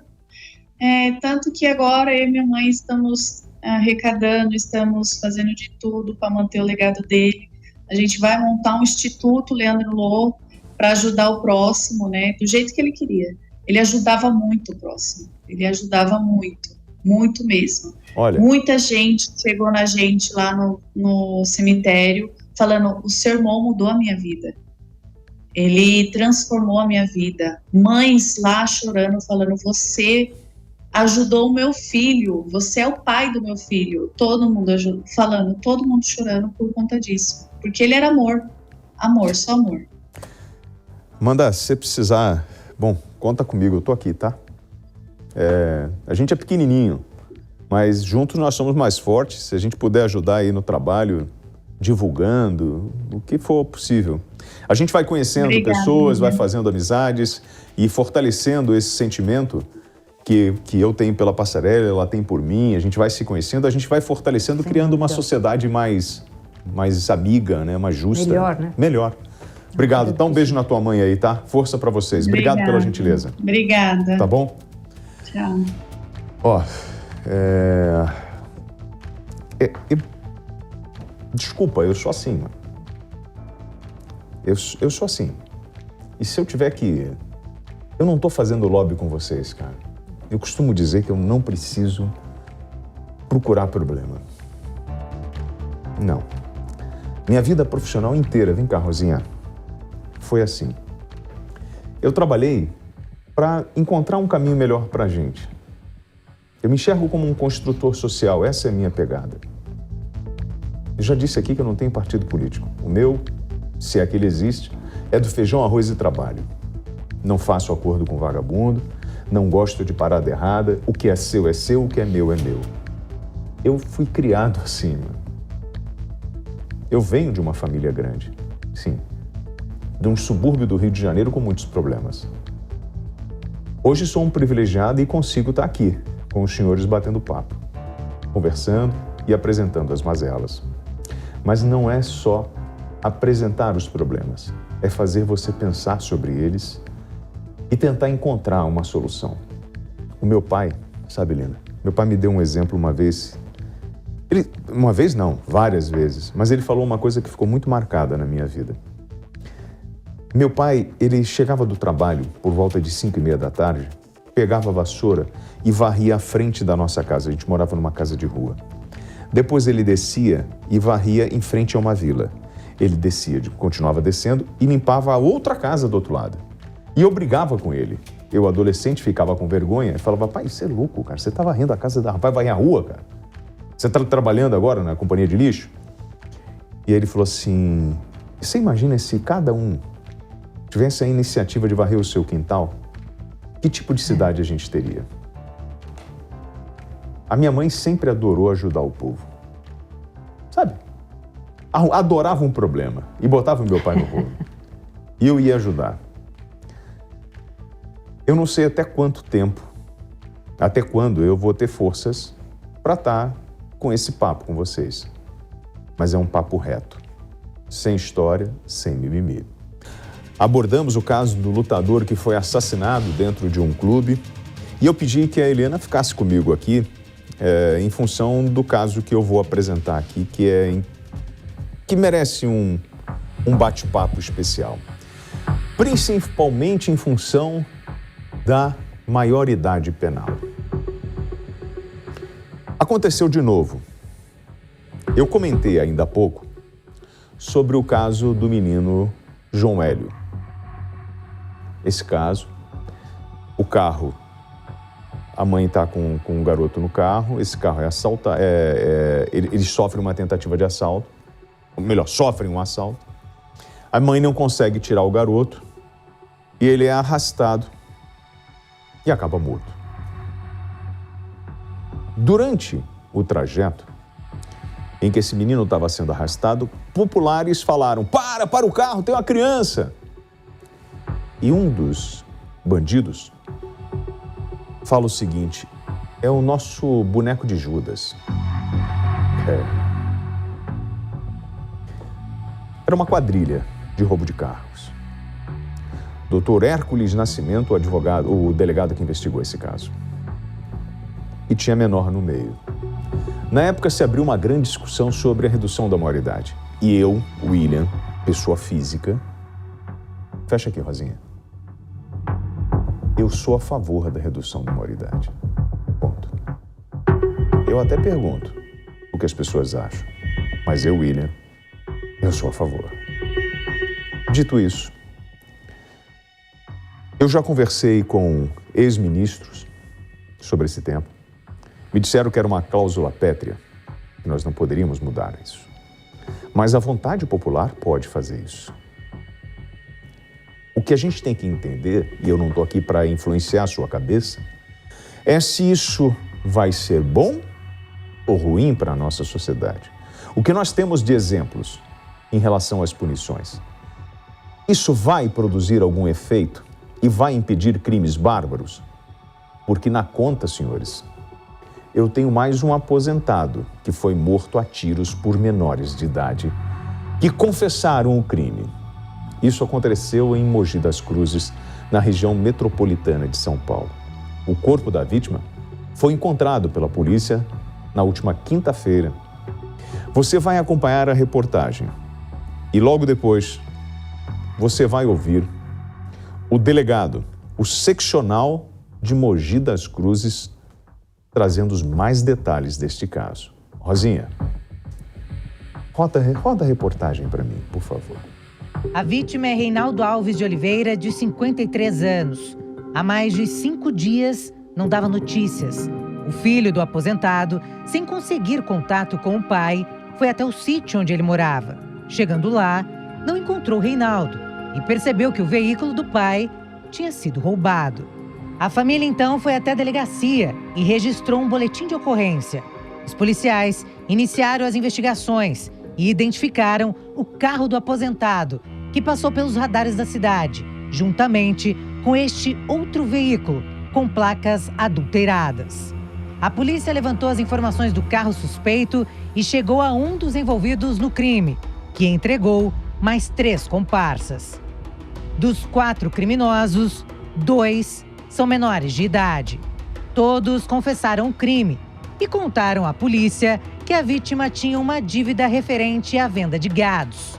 Tanto que agora eu e minha mãe estamos arrecadando, estamos fazendo de tudo para manter o legado dele. A gente vai montar um instituto, Leandro Lô, para ajudar o próximo, né? Do jeito que ele queria. Ele ajudava muito o próximo. Ele ajudava muito mesmo. Olha. Muita gente chegou na gente lá no cemitério falando, o seu irmão mudou a minha vida. Ele transformou a minha vida. Mães lá chorando, falando, você ajudou o meu filho, você é o pai do meu filho. Todo mundo falando, todo mundo chorando por conta disso. Porque ele era amor, só amor. Amanda, se você precisar, bom, conta comigo, eu tô aqui, tá? A gente é pequenininho, mas juntos nós somos mais fortes. Se a gente puder ajudar aí no trabalho, divulgando, o que for possível. A gente vai conhecendo pessoas, vai fazendo amizades e fortalecendo esse sentimento que eu tenho pela Passarelli, ela tem por mim. A gente vai se conhecendo, a gente vai fortalecendo, criando uma sociedade mais amiga, né? Mais justa. Melhor, né? Melhor. Obrigado. Dá um beijo na tua mãe aí, tá? Força pra vocês. Obrigado pela gentileza. Obrigada. Tá bom? Tchau. Desculpa, eu sou assim, mano. Eu sou assim. E se eu tiver que... Eu não tô fazendo lobby com vocês, cara. Eu costumo dizer que eu não preciso procurar problema. Não. Minha vida profissional inteira, vem cá, Rosinha, foi assim. Eu trabalhei para encontrar um caminho melhor pra gente. Eu me enxergo como um construtor social, essa é a minha pegada. Eu já disse aqui que eu não tenho partido político. O meu, se é que ele existe, é do feijão, arroz e trabalho. Não faço acordo com vagabundo, não gosto de parada errada, o que é seu, o que é meu. Eu fui criado assim, mano. Eu venho de uma família grande, sim. De um subúrbio do Rio de Janeiro com muitos problemas. Hoje sou um privilegiado e consigo estar aqui, com os senhores batendo papo, conversando e apresentando as mazelas. Mas não é só apresentar os problemas, é fazer você pensar sobre eles e tentar encontrar uma solução. O meu pai, sabe, Lina, meu pai me deu um exemplo uma vez. Uma vez não, várias vezes, mas ele falou uma coisa que ficou muito marcada na minha vida. Meu pai, ele chegava do trabalho por volta de 5:30 da tarde, pegava a vassoura e varria a frente da nossa casa. A gente morava numa casa de rua. Depois ele descia e varria em frente a uma vila. Ele descia, continuava descendo e limpava a outra casa do outro lado. E eu brigava com ele. Eu, adolescente, ficava com vergonha e falava, pai, você é louco, cara. Você tá varrendo a casa da... Vai varrer a rua, cara. Você tá trabalhando agora na companhia de lixo? E aí ele falou assim, você imagina se cada um tivesse a iniciativa de varrer o seu quintal? Que tipo de cidade a gente teria? A minha mãe sempre adorou ajudar o povo. Sabe? Adorava um problema e botava o meu pai no rolo. E eu ia ajudar. Eu não sei até quanto tempo, até quando eu vou ter forças para estar com esse papo com vocês. Mas é um papo reto, sem história, sem mimimi. Abordamos o caso do lutador que foi assassinado dentro de um clube e eu pedi que a Helena ficasse comigo aqui em função do caso que eu vou apresentar aqui, que merece um bate-papo especial. Principalmente em função da maioridade penal. Aconteceu de novo. Eu comentei ainda há pouco sobre o caso do menino João Hélio. Esse caso, o carro, a mãe está com um garoto no carro, esse carro é assaltado, eles sofrem uma tentativa de assalto, ou melhor, sofrem um assalto. A mãe não consegue tirar o garoto e ele é arrastado e acaba morto. Durante o trajeto em que esse menino estava sendo arrastado, populares falaram, para o carro, tem uma criança. E um dos bandidos fala o seguinte, é o nosso boneco de Judas. Era uma quadrilha de roubo de carros. Dr. Hércules Nascimento, o delegado que investigou esse caso. E tinha menor no meio. Na época se abriu uma grande discussão sobre a redução da maioridade. E eu, William, pessoa física, fecha aqui, Rosinha. Eu sou a favor da redução da maioridade. Ponto. Eu até pergunto o que as pessoas acham. Mas eu, William, eu sou a favor. Dito isso, eu já conversei com ex-ministros sobre esse tema. Me disseram que era uma cláusula pétrea, que nós não poderíamos mudar isso. Mas a vontade popular pode fazer isso. O que a gente tem que entender, e eu não estou aqui para influenciar a sua cabeça, é se isso vai ser bom ou ruim para a nossa sociedade. O que nós temos de exemplos em relação às punições. Isso vai produzir algum efeito e vai impedir crimes bárbaros? Porque na conta, senhores, eu tenho mais um aposentado que foi morto a tiros por menores de idade que confessaram o crime. Isso aconteceu em Mogi das Cruzes, na região metropolitana de São Paulo. O corpo da vítima foi encontrado pela polícia na última quinta-feira Você vai acompanhar a reportagem e logo depois você vai ouvir o delegado, o seccional de Mogi das Cruzes, trazendo os mais detalhes deste caso. Rosinha, roda a reportagem para mim, por favor. A vítima é Reinaldo Alves de Oliveira, de 53 anos. Há mais de 5 dias não dava notícias. O filho do aposentado, sem conseguir contato com o pai, foi até o sítio onde ele morava. Chegando lá, não encontrou Reinaldo e percebeu que o veículo do pai tinha sido roubado. A família então foi até a delegacia e registrou um boletim de ocorrência. Os policiais iniciaram as investigações e identificaram o carro do aposentado, que passou pelos radares da cidade, juntamente com este outro veículo, com placas adulteradas. A polícia levantou as informações do carro suspeito e chegou a um dos envolvidos no crime, que entregou mais 3 comparsas. Dos 4 criminosos, 2 são menores de idade. Todos confessaram o crime e contaram à polícia que a vítima tinha uma dívida referente à venda de gados.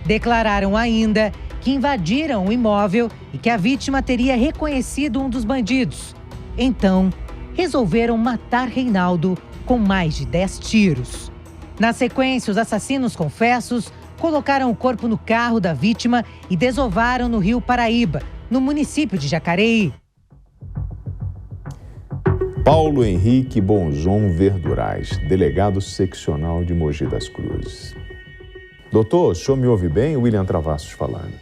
Declararam ainda que invadiram o imóvel e que a vítima teria reconhecido um dos bandidos. Então, resolveram matar Reinaldo com mais de 10 tiros. Na sequência, os assassinos confessos colocaram o corpo no carro da vítima e desovaram no Rio Paraíba, no município de Jacareí. Paulo Henrique Bonzon Verdurais, delegado seccional de Mogi das Cruzes. Doutor, o senhor me ouve bem? William Travassos falando.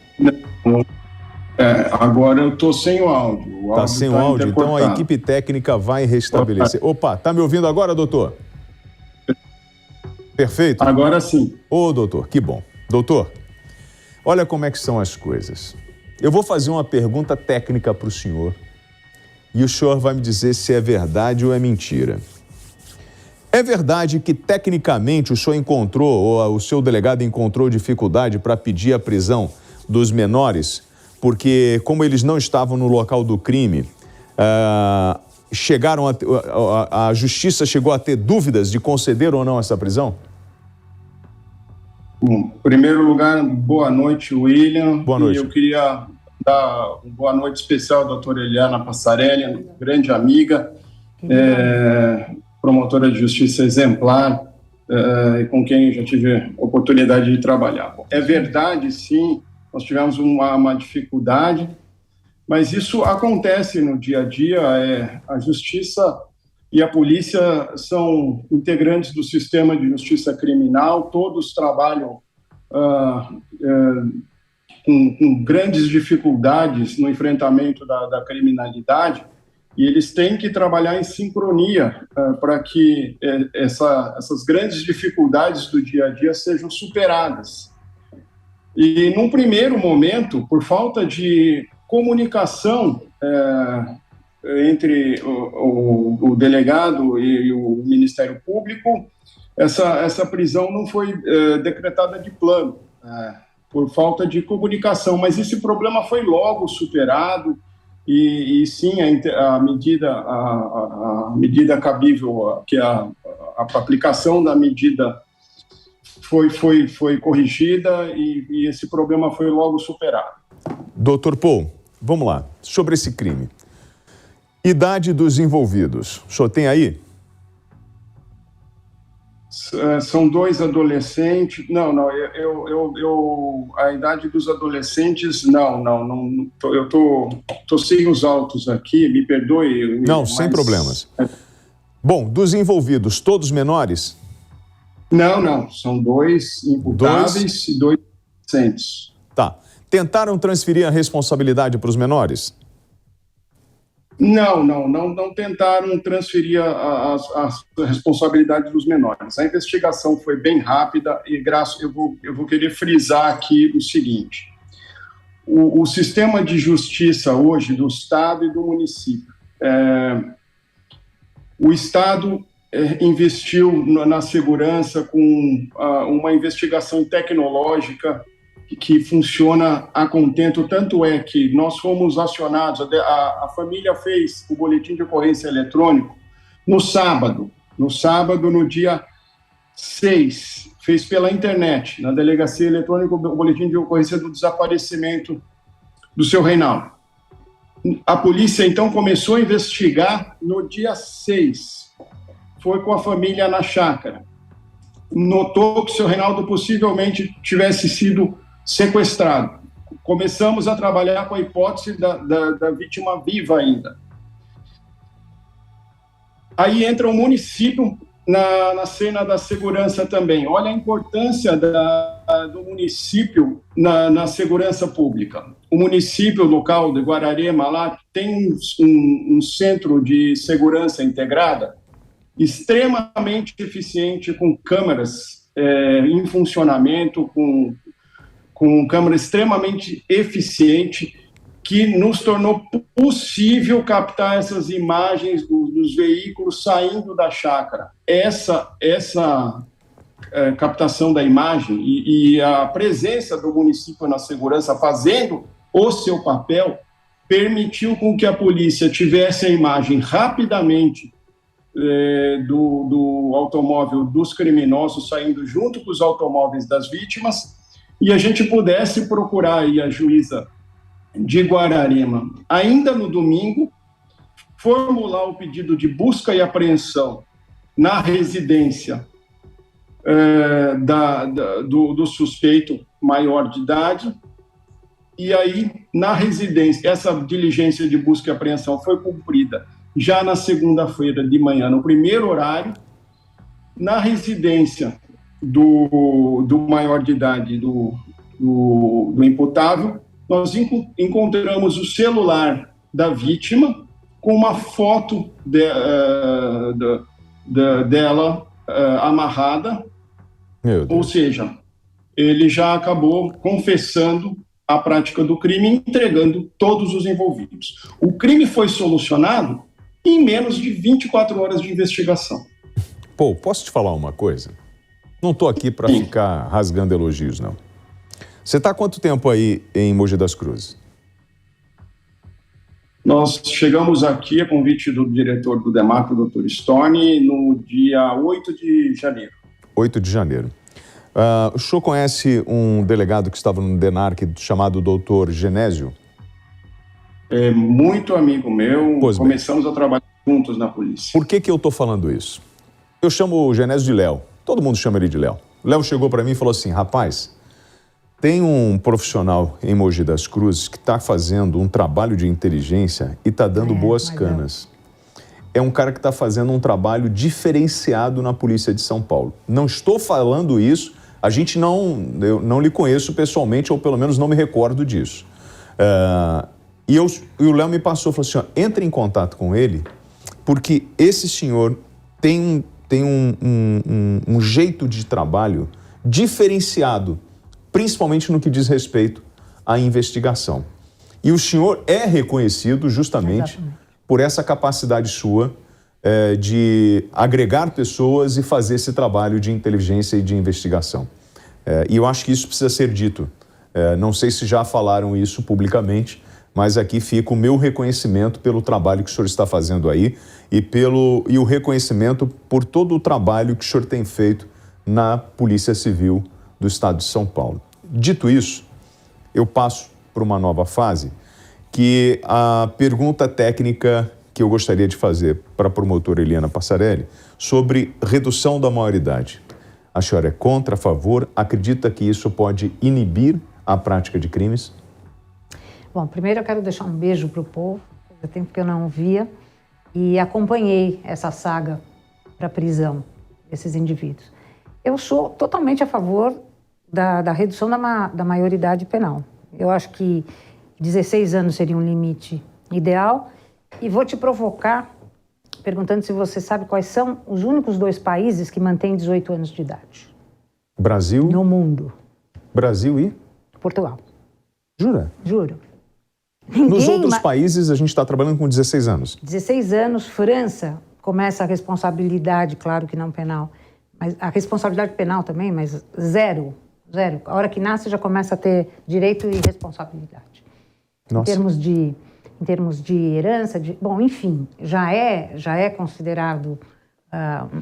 Agora eu estou sem o áudio. Está sem o áudio? Então a equipe técnica vai restabelecer. Opa, está me ouvindo agora, doutor? Perfeito? Agora sim. Ô, doutor, que bom. Doutor, olha como é que são as coisas. Eu vou fazer uma pergunta técnica para o senhor e o senhor vai me dizer se é verdade ou é mentira. É verdade que, tecnicamente, o senhor encontrou, ou o seu delegado encontrou dificuldade para pedir a prisão dos menores, porque, como eles não estavam no local do crime, a justiça chegou a ter dúvidas de conceder ou não essa prisão? Bom, em primeiro lugar, boa noite, William. Boa noite. E eu queria dar uma boa noite especial à doutora Eliana Passarelli, grande amiga, promotora de justiça exemplar, com quem eu já tive oportunidade de trabalhar. É verdade, sim, nós tivemos uma dificuldade, mas isso acontece no dia a dia. A justiça e a polícia são integrantes do sistema de justiça criminal, todos trabalham com grandes dificuldades no enfrentamento da criminalidade, e eles têm que trabalhar em sincronia para que essas grandes dificuldades do dia a dia sejam superadas. E, num primeiro momento, por falta de comunicação entre o delegado e o Ministério Público, essa prisão não foi decretada de plano, por falta de comunicação, mas esse problema foi logo superado. E sim, a medida cabível, que a aplicação da medida foi corrigida e esse problema foi logo superado. Doutor Paul, vamos lá, sobre esse crime. Idade dos envolvidos, o senhor tem aí? São 2 adolescentes. Não, a idade dos adolescentes, não, eu tô sem os autos aqui, me perdoe. Não, sem problemas. Bom, dos envolvidos, todos menores? Não, são 2 imputáveis e 2 adolescentes. Tá. Tentaram transferir a responsabilidade para os menores? Não tentaram transferir a responsabilidade dos menores. A investigação foi bem rápida e eu vou querer frisar aqui o seguinte: o sistema de justiça hoje do Estado e do município, o Estado investiu na segurança com uma investigação tecnológica que funciona a contento, tanto é que nós fomos acionados, a família fez o boletim de ocorrência eletrônico no sábado, no dia 6, fez pela internet, na Delegacia Eletrônica, o boletim de ocorrência do desaparecimento do seu Reinaldo. A polícia, então, começou a investigar no dia 6. Foi com a família na chácara. Notou que o seu Reinaldo possivelmente tivesse sido sequestrado. Começamos a trabalhar com a hipótese da vítima viva ainda. Aí entra o município na cena da segurança também. Olha a importância do município na segurança pública. O município local de Guararema lá tem um centro de segurança integrada extremamente eficiente, com câmeras em funcionamento, com câmera extremamente eficiente, que nos tornou possível captar essas imagens dos veículos saindo da chácara. Essa captação da imagem e a presença do município na segurança fazendo o seu papel permitiu com que a polícia tivesse a imagem rapidamente do automóvel dos criminosos saindo junto com os automóveis das vítimas e a gente pudesse procurar aí a juíza de Guararema, ainda no domingo, formular o pedido de busca e apreensão na residência do suspeito maior de idade, e aí, na residência, essa diligência de busca e apreensão foi cumprida já na segunda-feira de manhã, no primeiro horário, na residência do maior de idade, do imputável, nós encontramos o celular da vítima com uma foto dela amarrada, ou seja, ele já acabou confessando a prática do crime e entregando todos os envolvidos. O crime foi solucionado em menos de 24 horas de investigação. Pô, posso te falar uma coisa? Não estou aqui para ficar rasgando elogios, não. Você está há quanto tempo aí em Mogi das Cruzes? Nós chegamos aqui a convite do diretor do DEMAC, o Dr. Stone, no dia 8 de janeiro. 8 de janeiro. O senhor conhece um delegado que estava no DENARC chamado Dr. Genésio? É muito amigo meu, começamos a trabalhar juntos na polícia. Por que eu estou falando isso? Eu chamo o Genésio de Léo, todo mundo chama ele de Léo. O Léo chegou para mim e falou assim, rapaz, tem um profissional em Mogi das Cruzes que está fazendo um trabalho de inteligência e está dando boas canas. É um cara que está fazendo um trabalho diferenciado na Polícia de São Paulo. Não estou falando isso, eu não lhe conheço pessoalmente, ou pelo menos não me recordo disso. E o Léo me passou e falou assim, entre em contato com ele, porque esse senhor tem um jeito de trabalho diferenciado, principalmente no que diz respeito à investigação. E o senhor é reconhecido justamente por essa capacidade sua de agregar pessoas e fazer esse trabalho de inteligência e de investigação. E eu acho que isso precisa ser dito. Não sei se já falaram isso publicamente, mas aqui fica o meu reconhecimento pelo trabalho que o senhor está fazendo aí e o reconhecimento por todo o trabalho que o senhor tem feito na Polícia Civil do Estado de São Paulo. Dito isso, eu passo para uma nova fase, que a pergunta técnica que eu gostaria de fazer para a promotora Eliana Passarelli sobre redução da maioridade. A senhora é contra, a favor? Acredita que isso pode inibir a prática de crimes? Bom, primeiro eu quero deixar um beijo para o povo, fazia tempo que eu não via, e acompanhei essa saga para a prisão desses indivíduos. Eu sou totalmente a favor da redução da maioridade penal. Eu acho que 16 anos seria um limite ideal, e vou te provocar perguntando se você sabe quais são os únicos 2 países que mantêm 18 anos de idade. Brasil? No mundo. Brasil e? Portugal. Jura? Juro. Nos outros países a gente está trabalhando com 16 anos. 16 anos, França, começa a responsabilidade, claro que não penal, mas a responsabilidade penal também, mas zero. A hora que nasce já começa a ter direito e responsabilidade. Nossa. Em termos de herança, bom, enfim, já é considerado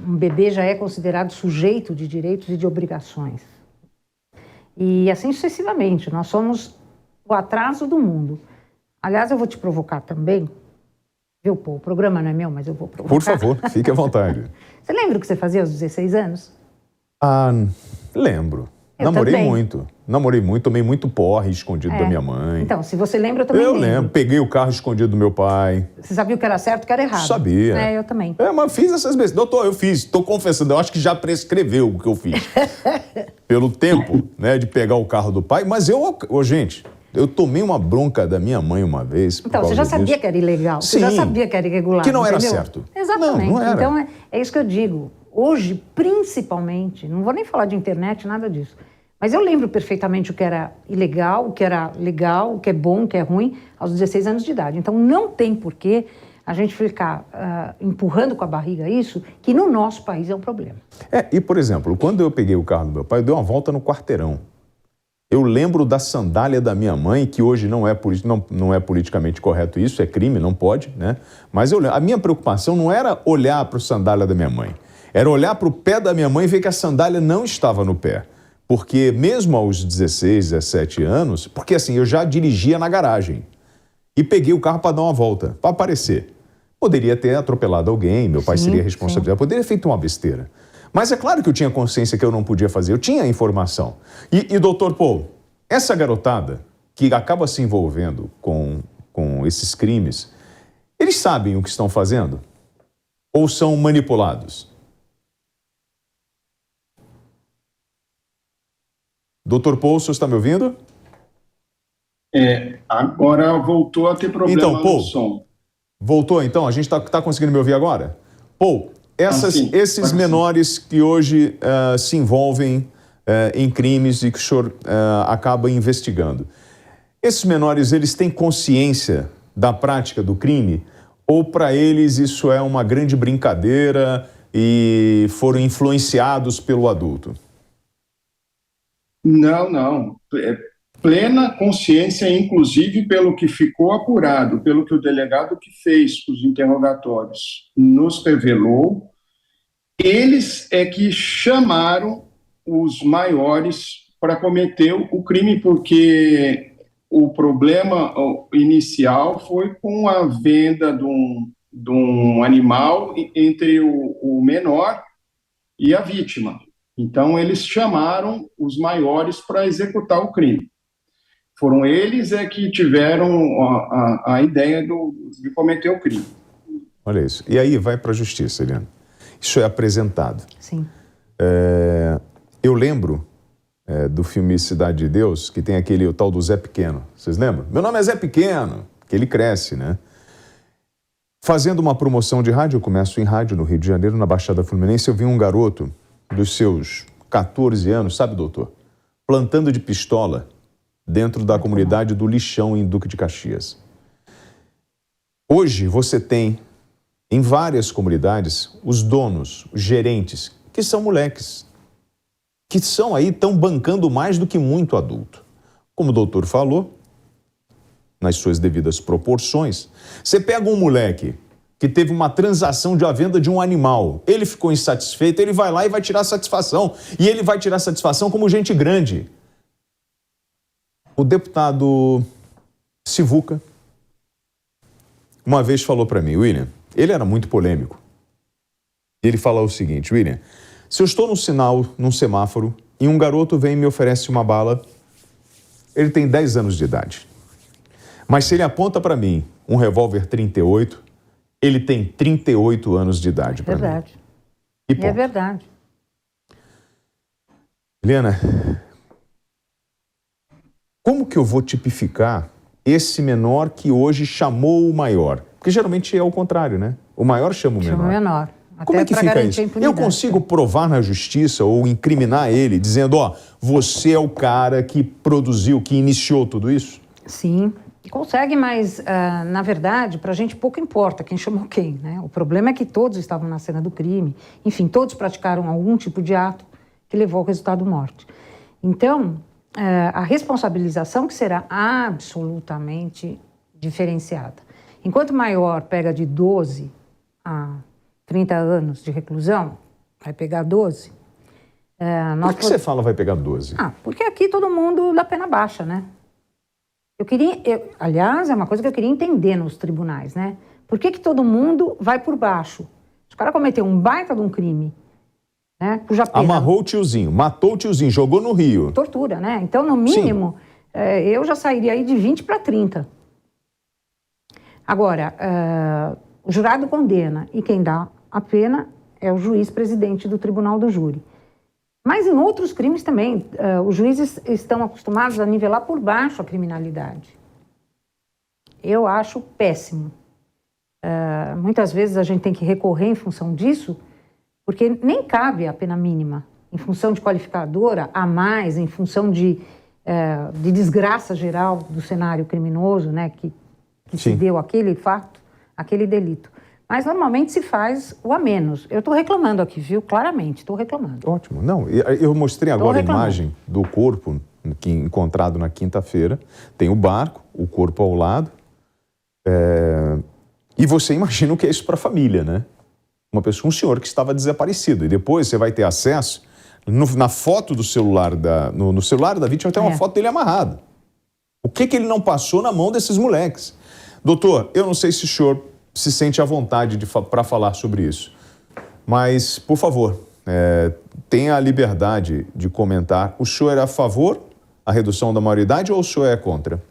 um bebê já é considerado sujeito de direitos e de obrigações. E assim sucessivamente, nós somos o atraso do mundo. Aliás, eu vou te provocar também, viu, pô, o programa não é meu, mas eu vou provocar. Por favor, fique à vontade. Você lembra o que você fazia aos 16 anos? Ah, lembro. Eu também. Namorei muito, tomei muito porre escondido da minha mãe. Então, se você lembra, eu também lembro. Peguei o carro escondido do meu pai. Você sabia o que era certo e o que era errado? Sabia. Eu também. Mas fiz essas vezes. Doutor, eu fiz. Estou confessando. Eu acho que já prescreveu o que eu fiz. Pelo tempo, né, de pegar o carro do pai. Mas gente, eu tomei uma bronca da minha mãe uma vez. Então, você já sabia que era ilegal. Sim. Você já sabia que era irregular. Que não era entendeu? certo. Exatamente. Não era. Então, é isso que eu digo. Hoje, principalmente, não vou nem falar de internet, nada disso. Mas eu lembro perfeitamente o que era ilegal, o que era legal, o que é bom, o que é ruim, aos 16 anos de idade. Então, não tem porquê a gente ficar empurrando com a barriga isso, que no nosso país é um problema. E, por exemplo, quando eu peguei o carro do meu pai, eu dei uma volta no quarteirão. Eu lembro da sandália da minha mãe, que hoje não é politicamente correto isso, é crime, não pode, né? Mas a minha preocupação não era olhar para a sandália da minha mãe, era olhar para o pé da minha mãe e ver que a sandália não estava no pé. Porque mesmo aos 16, 17 anos, porque assim, eu já dirigia na garagem e peguei o carro para dar uma volta, para aparecer. Poderia ter atropelado alguém, meu pai seria responsabilizado, poderia ter feito uma besteira. Mas é claro que eu tinha consciência que eu não podia fazer, eu tinha informação. E doutor Paul, essa garotada que acaba se envolvendo com esses crimes, eles sabem o que estão fazendo? Ou são manipulados? Doutor Paul, o senhor está me ouvindo? Agora voltou a ter problema então, Paul, no som. Voltou, então? A gente está conseguindo me ouvir agora? Paul, esses menores que hoje se envolvem em crimes e que o senhor acaba investigando, esses menores, eles têm consciência da prática do crime? Ou para eles isso é uma grande brincadeira e foram influenciados pelo adulto? Não. Plena consciência, inclusive pelo que ficou apurado, pelo que o delegado que fez os interrogatórios nos revelou, eles é que chamaram os maiores para cometer o crime, porque o problema inicial foi com a venda de um animal entre o menor e a vítima. Então, eles chamaram os maiores para executar o crime. Foram eles que tiveram a ideia de cometer o crime. Olha isso. E aí vai para a justiça, Eliana. Isso é apresentado. Sim. Eu lembro do filme Cidade de Deus, que tem o tal do Zé Pequeno. Vocês lembram? Meu nome é Zé Pequeno, que ele cresce, né? Fazendo uma promoção de rádio, eu começo em rádio no Rio de Janeiro, na Baixada Fluminense, eu vi um garoto dos seus 14 anos, sabe, doutor? Plantando de pistola dentro da comunidade do Lixão, em Duque de Caxias. Hoje você tem, em várias comunidades, os donos, os gerentes, que são moleques, que estão bancando mais do que muito adulto. Como o doutor falou, nas suas devidas proporções, você pega um moleque que teve uma transação de a venda de um animal, ele ficou insatisfeito, ele vai lá e vai tirar satisfação. E ele vai tirar satisfação como gente grande. O deputado Sivuca uma vez falou para mim, William, ele era muito polêmico. Ele falou o seguinte, William, se eu estou num semáforo, e um garoto vem e me oferece uma bala, ele tem 10 anos de idade. Mas se ele aponta para mim um revólver 38, ele tem 38 anos de idade para mim. Verdade. E é verdade. Helena, como que eu vou tipificar esse menor que hoje chamou o maior? Porque geralmente é o contrário, né? O maior chama o menor. Chama o menor. Como é que fica isso? Eu consigo provar na justiça ou incriminar ele, dizendo, você é o cara que produziu, que iniciou tudo isso? Sim, consegue, mas, na verdade, para a gente pouco importa quem chamou quem, né? O problema é que todos estavam na cena do crime, enfim, todos praticaram algum tipo de ato que levou ao resultado morte. Então, a responsabilização que será absolutamente diferenciada. Enquanto o maior pega de 12 a 30 anos de reclusão, vai pegar 12. Por que você fala vai pegar 12? Porque aqui todo mundo dá pena baixa, né? Aliás, é uma coisa que eu queria entender nos tribunais, né? Por que todo mundo vai por baixo? O cara cometeu um baita de um crime, né? Cuja pena... Amarrou o tiozinho, matou o tiozinho, jogou no rio. Tortura, né? Então, no mínimo, eu já sairia aí de 20 para 30. Agora, o jurado condena e quem dá a pena é o juiz presidente do tribunal do júri. Mas em outros crimes também, os juízes estão acostumados a nivelar por baixo a criminalidade. Eu acho péssimo. Muitas vezes a gente tem que recorrer em função disso, porque nem cabe a pena mínima, em função de qualificadora, a mais, em função de desgraça geral do cenário criminoso, né, que se deu aquele fato, aquele delito. Mas normalmente se faz o a menos. Eu estou reclamando aqui, viu? Claramente, estou reclamando. Ótimo. Não, eu mostrei agora a imagem do corpo encontrado na quinta-feira. Tem o barco, o corpo ao lado. E você imagina o que é isso para a família, né? Um senhor que estava desaparecido. E depois você vai ter acesso, na foto do celular, no celular da vítima, tem uma foto dele amarrado. O que ele não passou na mão desses moleques? Doutor, eu não sei se o senhor se sente à vontade para falar sobre isso. Mas, por favor, tenha a liberdade de comentar. O senhor é a favor da redução da maioridade ou o senhor é contra?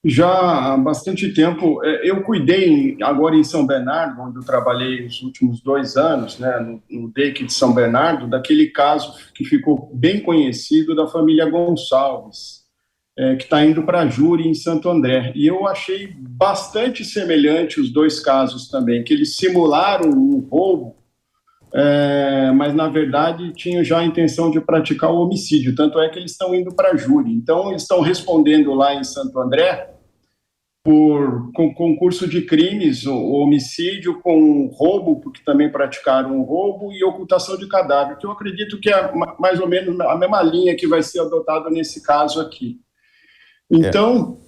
Já há bastante tempo, eu cuidei agora em São Bernardo, onde eu trabalhei os últimos 2 anos, né, no DEIC de São Bernardo, daquele caso que ficou bem conhecido da família Gonçalves, que está indo para júri em Santo André. E eu achei bastante semelhante os 2 casos também, que eles simularam um roubo, mas, na verdade, tinham já a intenção de praticar o homicídio. Tanto é que eles estão indo para júri. Então, eles estão respondendo lá em Santo André com concurso de crimes, o homicídio com roubo, porque também praticaram o roubo, e ocultação de cadáver, que eu acredito que é mais ou menos a mesma linha que vai ser adotada nesse caso aqui. Então,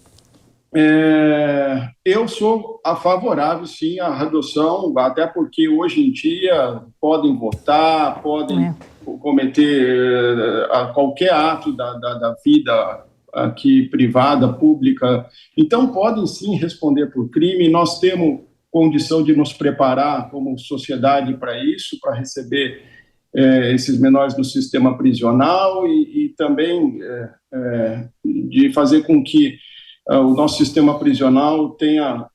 eu sou favorável, sim, à redução, até porque hoje em dia podem votar, podem cometer qualquer ato da vida aqui privada, pública. Então, podem, sim, responder por crime. Nós temos condição de nos preparar como sociedade para isso, para receber esses menores no sistema prisional e também de fazer com que o nosso sistema prisional tenha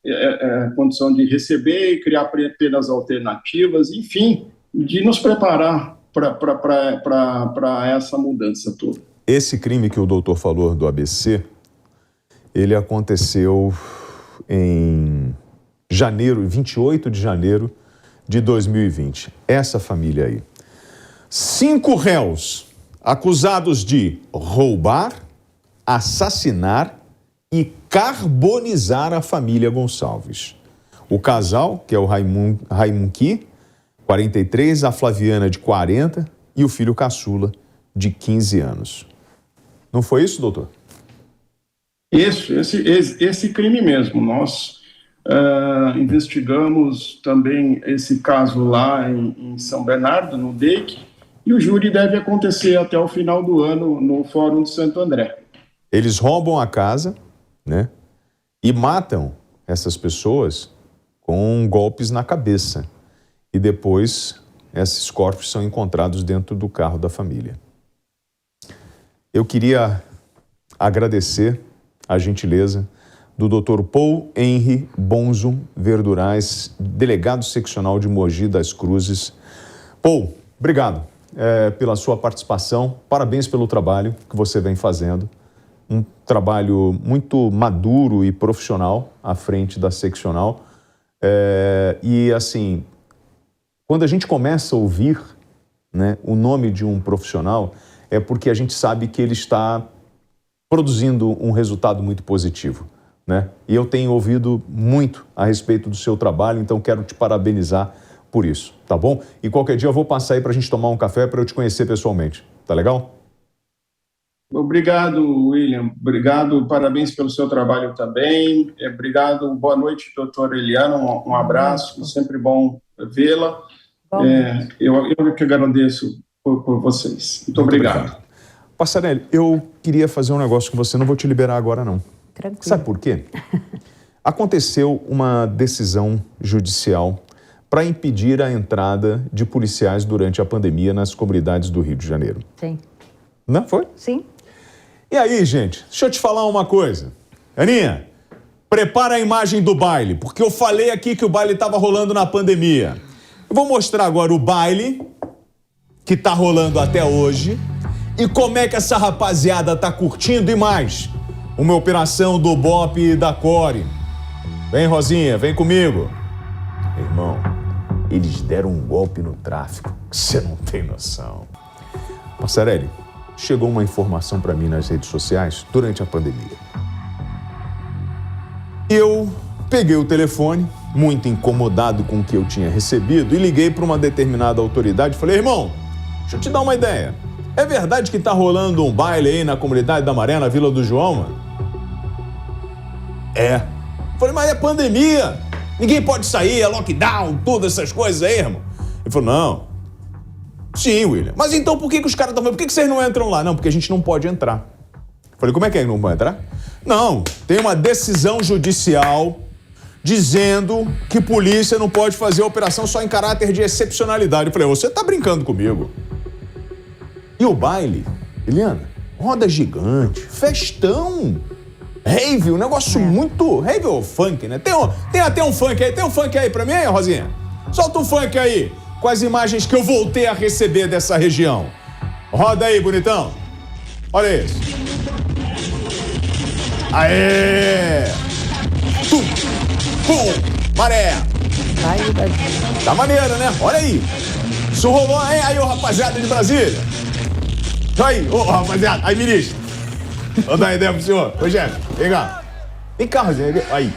condição de receber e criar penas alternativas, enfim, de nos preparar para essa mudança toda. Esse crime que o doutor falou do ABC, ele aconteceu em 28 de janeiro de 2020. Essa família aí. 5 réus acusados de roubar, assassinar e carbonizar a família Gonçalves. O casal, que é o Raimundi, 43, a Flaviana, de 40, e o filho caçula, de 15 anos. Não foi isso, doutor? Isso, esse crime mesmo. Nós investigamos também esse caso lá em São Bernardo, no DEIC, e o júri deve acontecer até o final do ano no Fórum de Santo André. Eles roubam a casa, né? E matam essas pessoas com golpes na cabeça. E depois, esses corpos são encontrados dentro do carro da família. Eu queria agradecer a gentileza do Dr. Paul Henry Bonzo Verdurais, delegado seccional de Mogi das Cruzes. Paul, obrigado pela sua participação. Parabéns pelo trabalho que você vem fazendo. Um trabalho muito maduro e profissional à frente da seccional. E, assim, quando a gente começa a ouvir, né, o nome de um profissional, é porque a gente sabe que ele está produzindo um resultado muito positivo, né? E eu tenho ouvido muito a respeito do seu trabalho, então quero te parabenizar por isso, tá bom? E qualquer dia eu vou passar aí para a gente tomar um café para eu te conhecer pessoalmente, tá legal? Obrigado, William. Obrigado, parabéns pelo seu trabalho também. Obrigado, boa noite, doutora Eliana. Um abraço, sempre bom vê-la. Eu que agradeço por vocês. Muito obrigado. Passarelli, eu queria fazer um negócio com você, não vou te liberar agora, não. Tranquilo. Sabe por quê? Aconteceu uma decisão judicial para impedir a entrada de policiais durante a pandemia nas comunidades do Rio de Janeiro. Sim. Não foi? Sim. E aí, gente, deixa eu te falar uma coisa. Aninha, prepara a imagem do baile, porque eu falei aqui que o baile estava rolando na pandemia. Eu vou mostrar agora o baile que está rolando até hoje e como é que essa rapaziada tá curtindo e mais. Uma operação do BOP e da Core. Vem, Rosinha, vem comigo. Irmão, eles deram um golpe no tráfico que você não tem noção. Passarelli, chegou uma informação para mim nas redes sociais durante a pandemia. Eu peguei o telefone, muito incomodado com o que eu tinha recebido, e liguei para uma determinada autoridade e falei, irmão, deixa eu te dar uma ideia. É verdade que tá rolando um baile aí na comunidade da Maré, na Vila do João, mano? É. Falei, mas é pandemia. Ninguém pode sair, é lockdown, todas essas coisas aí, irmão. Ele falou, não. Sim, William. Mas então por que os caras estão falando? Por que vocês não entram lá? Não, porque a gente não pode entrar. Falei, como é que não pode entrar? Não, tem uma decisão judicial dizendo que polícia não pode fazer operação só em caráter de excepcionalidade. Eu falei, você tá brincando comigo. E o baile, Eliana, roda gigante, festão, rave, um negócio muito... Rave ou funk, né? Tem até um funk aí pra mim, Rosinha? Solta um funk aí, com as imagens que eu voltei a receber dessa região. Roda aí, bonitão. Olha isso. Aê! Tum, pum, Maré. Tá maneiro, né? Olha aí. Isso rolou aí, ô rapaziada de Brasília. Aí, ô rapaziada, aí, ministro. Vou dar uma ideia pro senhor. Ô, Jeff, vem cá. Vem cá, Rosinha. Aí,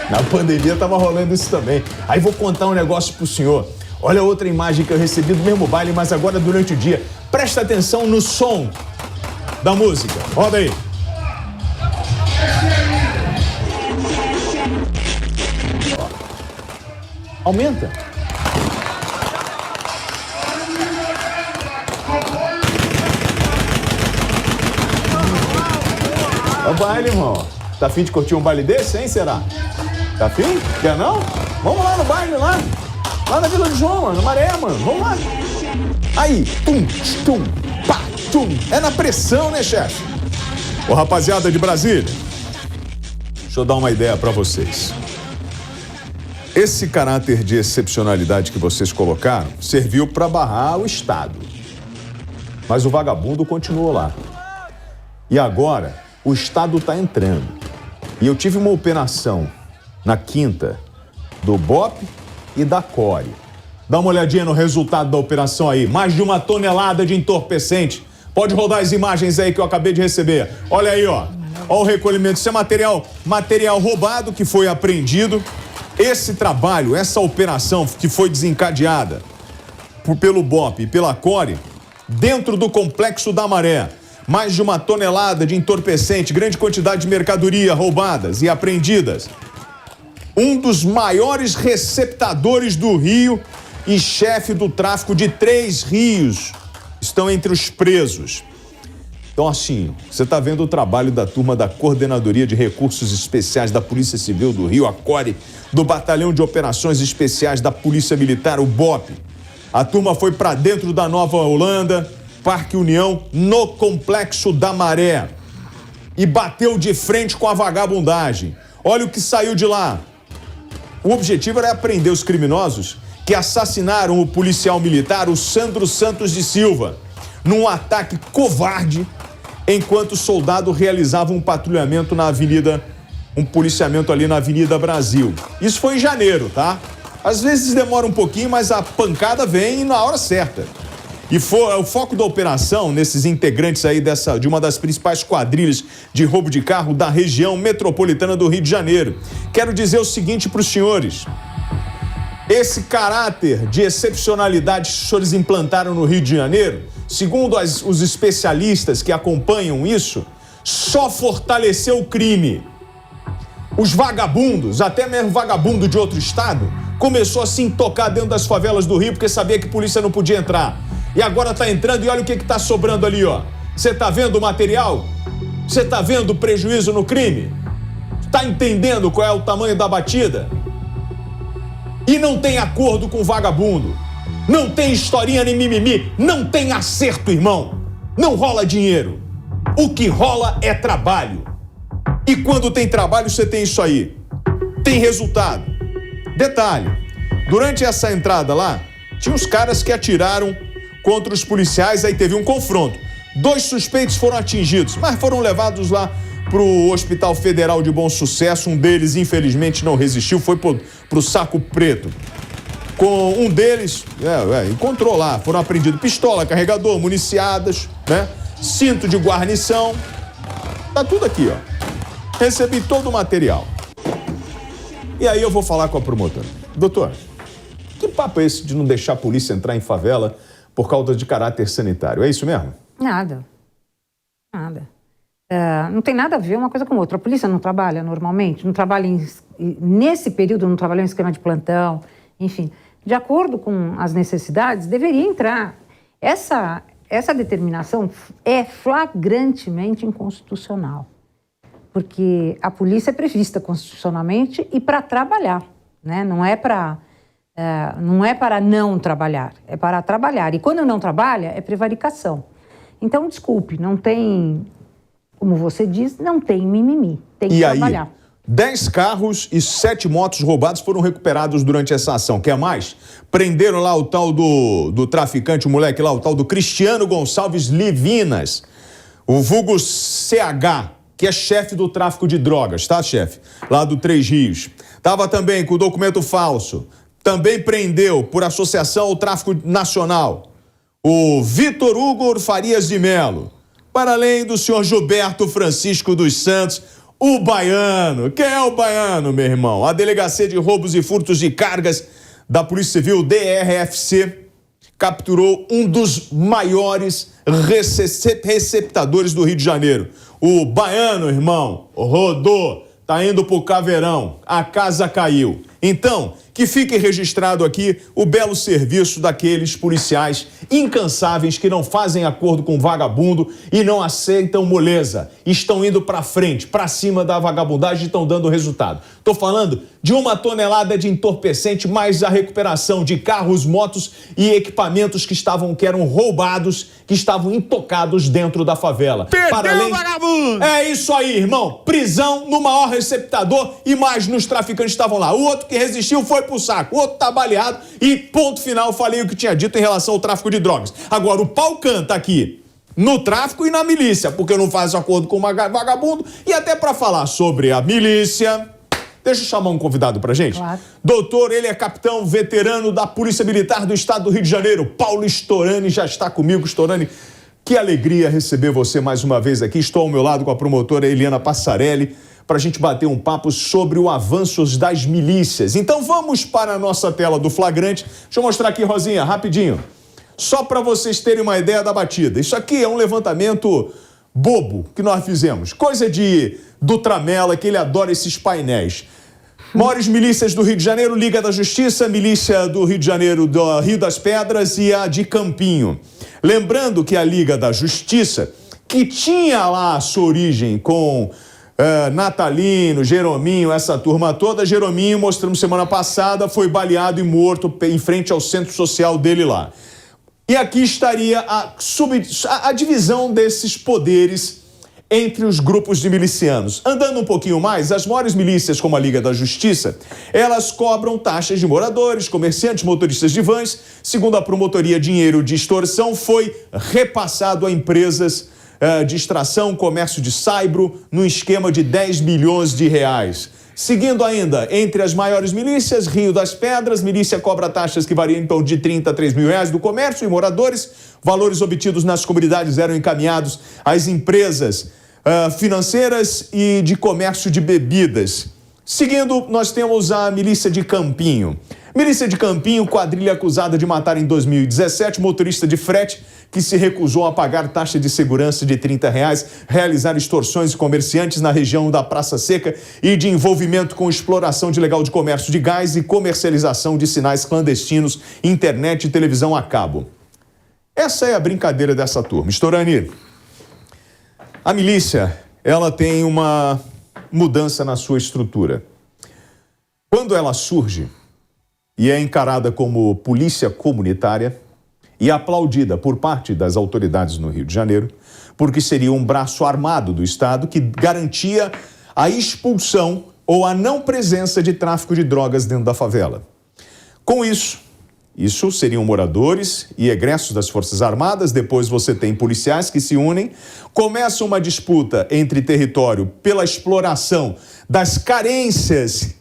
na pandemia tava rolando isso também. Aí vou contar um negócio pro senhor. Olha outra imagem que eu recebi do mesmo baile, mas agora durante o dia. Presta atenção no som da música. Roda aí. Aumenta. É o baile, irmão. Tá afim de curtir um baile desse, hein, será? Tá afim? Quer não? Vamos lá no baile, lá. Lá na Vila do João, mano, na Maré, mano. Vamos lá. Aí, tum, tum, pá, tum. É na pressão, né, chefe? Ô, rapaziada de Brasília, deixa eu dar uma ideia pra vocês. Esse caráter de excepcionalidade que vocês colocaram serviu pra barrar o Estado. Mas o vagabundo continuou lá. E agora, o Estado tá entrando. E eu tive uma operação na quinta do BOP e da Core. Dá uma olhadinha no resultado da operação aí. Mais de 1 tonelada de entorpecente. Pode rodar as imagens aí que eu acabei de receber. Olha aí, ó. Ó o recolhimento. Isso é material roubado que foi apreendido. Esse trabalho, essa operação que foi desencadeada pelo BOP e pela Core, dentro do Complexo da Maré, mais de 1 tonelada de entorpecente, grande quantidade de mercadoria roubadas e apreendidas. Um dos maiores receptadores do Rio e chefe do tráfico de 3 rios estão entre os presos. Então, assim, você está vendo o trabalho da turma da Coordenadoria de Recursos Especiais da Polícia Civil do Rio, a Core, do Batalhão de Operações Especiais da Polícia Militar, o BOP. A turma foi para dentro da Nova Holanda, Parque União, no Complexo da Maré, e bateu de frente com a vagabundagem. Olha o que saiu de lá. O objetivo era prender os criminosos que assassinaram o policial militar, o Sandro Santos de Silva, num ataque covarde, enquanto o soldado realizava um patrulhamento na avenida, um policiamento ali na Avenida Brasil. Isso foi em janeiro, tá? Às vezes demora um pouquinho, mas a pancada vem na hora certa. E o foco da operação, nesses integrantes aí de uma das principais quadrilhas de roubo de carro da região metropolitana do Rio de Janeiro. Quero dizer o seguinte para os senhores. Esse caráter de excepcionalidade que os senhores implantaram no Rio de Janeiro, segundo os especialistas que acompanham isso, só fortaleceu o crime. Os vagabundos, até mesmo vagabundo de outro estado, começou a se intocar dentro das favelas do Rio porque sabia que a polícia não podia entrar. E agora tá entrando e olha o que tá sobrando ali, ó. Você tá vendo o material? Você tá vendo o prejuízo no crime? Tá entendendo qual é o tamanho da batida? E não tem acordo com o vagabundo. Não tem historinha nem mimimi. Não tem acerto, irmão. Não rola dinheiro. O que rola é trabalho. E quando tem trabalho, você tem isso aí. Tem resultado. Detalhe, durante essa entrada lá, tinha uns caras que atiraram contra os policiais, aí teve um confronto. 2 suspeitos foram atingidos, mas foram levados lá para o Hospital Federal de Bom Sucesso. Um deles, infelizmente, não resistiu, foi pro Saco Preto. Com um deles, encontrou lá, foram apreendidos pistola, carregador, municiadas, né? Cinto de guarnição. Tá tudo aqui, ó. Recebi todo o material. E aí eu vou falar com a promotora. Doutor, que papo é esse de não deixar a polícia entrar em favela por causa de caráter sanitário? É isso mesmo? Nada. Não tem nada a ver uma coisa com outra. A polícia não trabalha normalmente, não trabalha nesse período não trabalhou em esquema de plantão, enfim. De acordo com as necessidades, deveria entrar. Essa determinação é flagrantemente inconstitucional. Porque a polícia é prevista constitucionalmente e para trabalhar, né? Não é para não trabalhar, é para trabalhar. E quando não trabalha, é prevaricação. Então, desculpe, não tem, como você diz, não tem mimimi, tem que trabalhar. Aí, 10 carros e 7 motos roubados foram recuperados durante essa ação. Quer mais? Prenderam lá o tal do traficante, o moleque lá, o tal do Cristiano Gonçalves Livinas, o vulgo CH, que é chefe do tráfico de drogas, tá, chefe? Lá do Três Rios. Tava também com documento falso. Também prendeu por associação ao tráfico nacional o Vitor Hugo Farias de Melo. Para além do senhor Gilberto Francisco dos Santos, o Baiano. Quem é o Baiano, meu irmão? A Delegacia de Roubos e Furtos de Cargas da Polícia Civil, DRFC, capturou um dos maiores receptadores do Rio de Janeiro. O Baiano, irmão, rodou, tá indo pro Caveirão, a casa caiu. Então, que fique registrado aqui o belo serviço daqueles policiais incansáveis que não fazem acordo com vagabundo e não aceitam moleza. Estão indo para frente, para cima da vagabundagem e estão dando resultado. Tô falando de 1 tonelada de entorpecente, mais a recuperação de carros, motos e equipamentos que eram roubados, que estavam intocados dentro da favela. Perdeu, vagabundo! É isso aí, irmão. Prisão no maior receptador e mais nos traficantes estavam lá. O outro que resistiu foi pro saco, o outro tá baleado e ponto final, falei o que tinha dito em relação ao tráfico de drogas. Agora, o pau canta aqui no tráfico e na milícia, porque eu não faço acordo com o vagabundo. E até para falar sobre a milícia, deixa eu chamar um convidado pra gente. Claro. Doutor, ele é capitão veterano da Polícia Militar do Estado do Rio de Janeiro, Paulo Storani, já está comigo. Storani, que alegria receber você mais uma vez aqui. Estou ao meu lado com a promotora Eliana Passarelli, para a gente bater um papo sobre o avanço das milícias. Então vamos para a nossa tela do flagrante. Deixa eu mostrar aqui, Rosinha, rapidinho. Só para vocês terem uma ideia da batida. Isso aqui é um levantamento bobo que nós fizemos. Coisa do Tramela, que ele adora esses painéis. Maiores milícias do Rio de Janeiro, Liga da Justiça, milícia do Rio de Janeiro, do Rio das Pedras e a de Campinho. Lembrando que a Liga da Justiça, que tinha lá a sua origem com Natalino, Jerominho, essa turma toda. Jerominho, mostramos semana passada, foi baleado e morto em frente ao centro social dele lá. E aqui estaria a divisão desses poderes entre os grupos de milicianos. Andando um pouquinho mais, as maiores milícias, como a Liga da Justiça, elas cobram taxas de moradores, comerciantes, motoristas de vans. Segundo a promotoria, dinheiro de extorsão foi repassado a empresas de extração, comércio de saibro, no esquema de 10 milhões de reais. Seguindo ainda, entre as maiores milícias, Rio das Pedras, milícia cobra taxas que variam então de 30 a 3 mil reais do comércio e moradores. Valores obtidos nas comunidades eram encaminhados às empresas financeiras e de comércio de bebidas. Seguindo, nós temos a milícia de Campinho. Milícia de Campinho, quadrilha acusada de matar em 2017 motorista de frete que se recusou a pagar taxa de segurança de R$30, realizar extorsões de comerciantes na região da Praça Seca e de envolvimento com exploração ilegal de comércio de gás e comercialização de sinais clandestinos, internet e televisão a cabo. Essa é a brincadeira dessa turma. Storani, a milícia, ela tem uma mudança na sua estrutura. Quando ela surge e é encarada como polícia comunitária e aplaudida por parte das autoridades no Rio de Janeiro, porque seria um braço armado do Estado que garantia a expulsão ou a não presença de tráfico de drogas dentro da favela. Com isso seriam moradores e egressos das Forças Armadas, depois você tem policiais que se unem, começa uma disputa entre território pela exploração das carências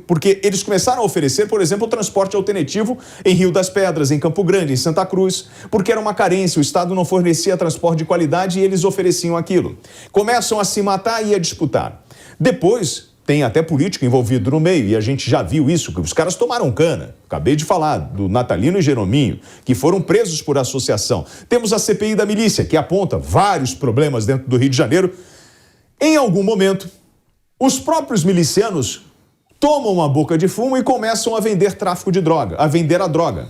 porque eles começaram a oferecer, por exemplo, o transporte alternativo em Rio das Pedras, em Campo Grande, em Santa Cruz, porque era uma carência, o Estado não fornecia transporte de qualidade e eles ofereciam aquilo. Começam a se matar e a disputar. Depois, tem até político envolvido no meio, e a gente já viu isso, que os caras tomaram cana. Acabei de falar do Natalino e Jerominho, que foram presos por associação. Temos a CPI da milícia, que aponta vários problemas dentro do Rio de Janeiro. Em algum momento, os próprios milicianos tomam uma boca de fumo e começam a vender tráfico de droga, a vender a droga.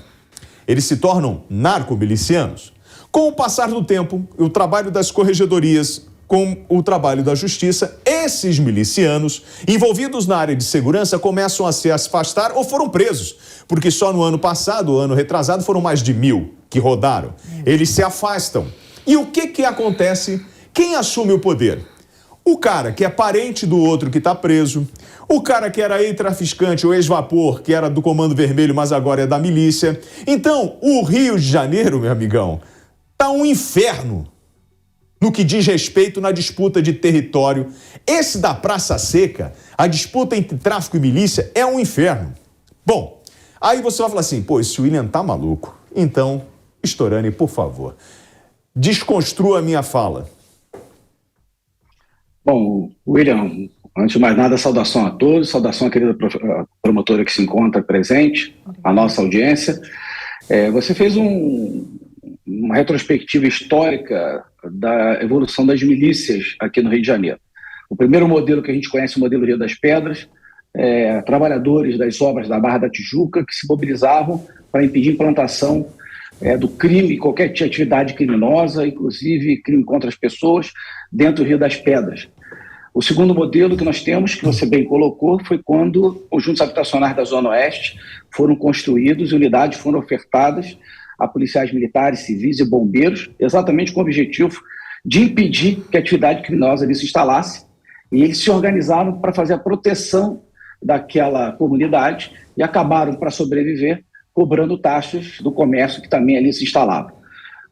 Eles se tornam narcomilicianos. Com o passar do tempo, o trabalho das corregedorias, com o trabalho da justiça, esses milicianos envolvidos na área de segurança começam a se afastar ou foram presos, porque só no ano passado, ano retrasado, foram mais de 1.000 que rodaram. Eles se afastam. E o que acontece? Quem assume o poder? O cara que é parente do outro que está preso, o cara que era ex-traficante ou ex-vapor, que era do Comando Vermelho, mas agora é da milícia. Então, o Rio de Janeiro, meu amigão, tá um inferno no que diz respeito na disputa de território. Esse da Praça Seca, a disputa entre tráfico e milícia, é um inferno. Bom, aí você vai falar assim, pô, esse William tá maluco. Então, Storani, por favor, desconstrua a minha fala. Bom, William, antes de mais nada, saudação a todos, saudação à querida promotora que se encontra presente, a nossa audiência. Você fez uma retrospectiva histórica da evolução das milícias aqui no Rio de Janeiro. O primeiro modelo que a gente conhece, o modelo Rio das Pedras, trabalhadores das obras da Barra da Tijuca que se mobilizavam para impedir a implantação do crime, qualquer atividade criminosa, inclusive crime contra as pessoas, dentro do Rio das Pedras. O segundo modelo que nós temos, que você bem colocou, foi quando conjuntos habitacionais da Zona Oeste foram construídos e unidades foram ofertadas a policiais militares, civis e bombeiros, exatamente com o objetivo de impedir que a atividade criminosa ali se instalasse, e eles se organizaram para fazer a proteção daquela comunidade e acabaram, para sobreviver, cobrando taxas do comércio que também ali se instalava.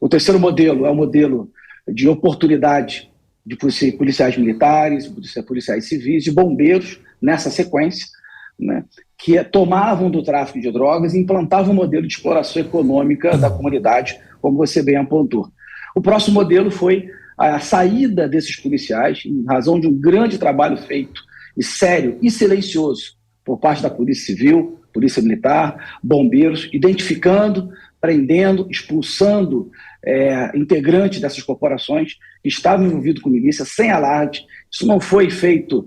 O terceiro modelo é o modelo de oportunidade de policiais militares, policiais civis e bombeiros, nessa sequência, né, que tomavam do tráfico de drogas e implantavam um modelo de exploração econômica da comunidade, como você bem apontou. O próximo modelo foi a saída desses policiais, em razão de um grande trabalho feito, e sério e silencioso, por parte da Polícia Civil, Polícia Militar, bombeiros, identificando, prendendo, expulsando integrantes dessas corporações que estavam envolvidos com milícia, sem alarde. Isso não foi feito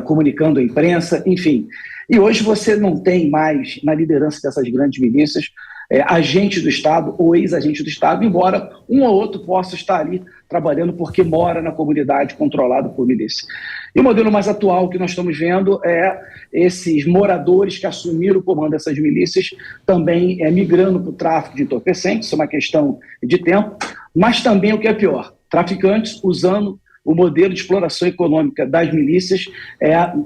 comunicando à imprensa, enfim. E hoje você não tem mais, na liderança dessas grandes milícias, agentes do Estado ou ex-agentes do Estado, embora um ou outro possa estar ali trabalhando porque mora na comunidade controlada por milícia. E o modelo mais atual que nós estamos vendo é esses moradores que assumiram o comando dessas milícias também migrando para o tráfico de entorpecentes, isso é uma questão de tempo, mas também o que é pior, traficantes usando o modelo de exploração econômica das milícias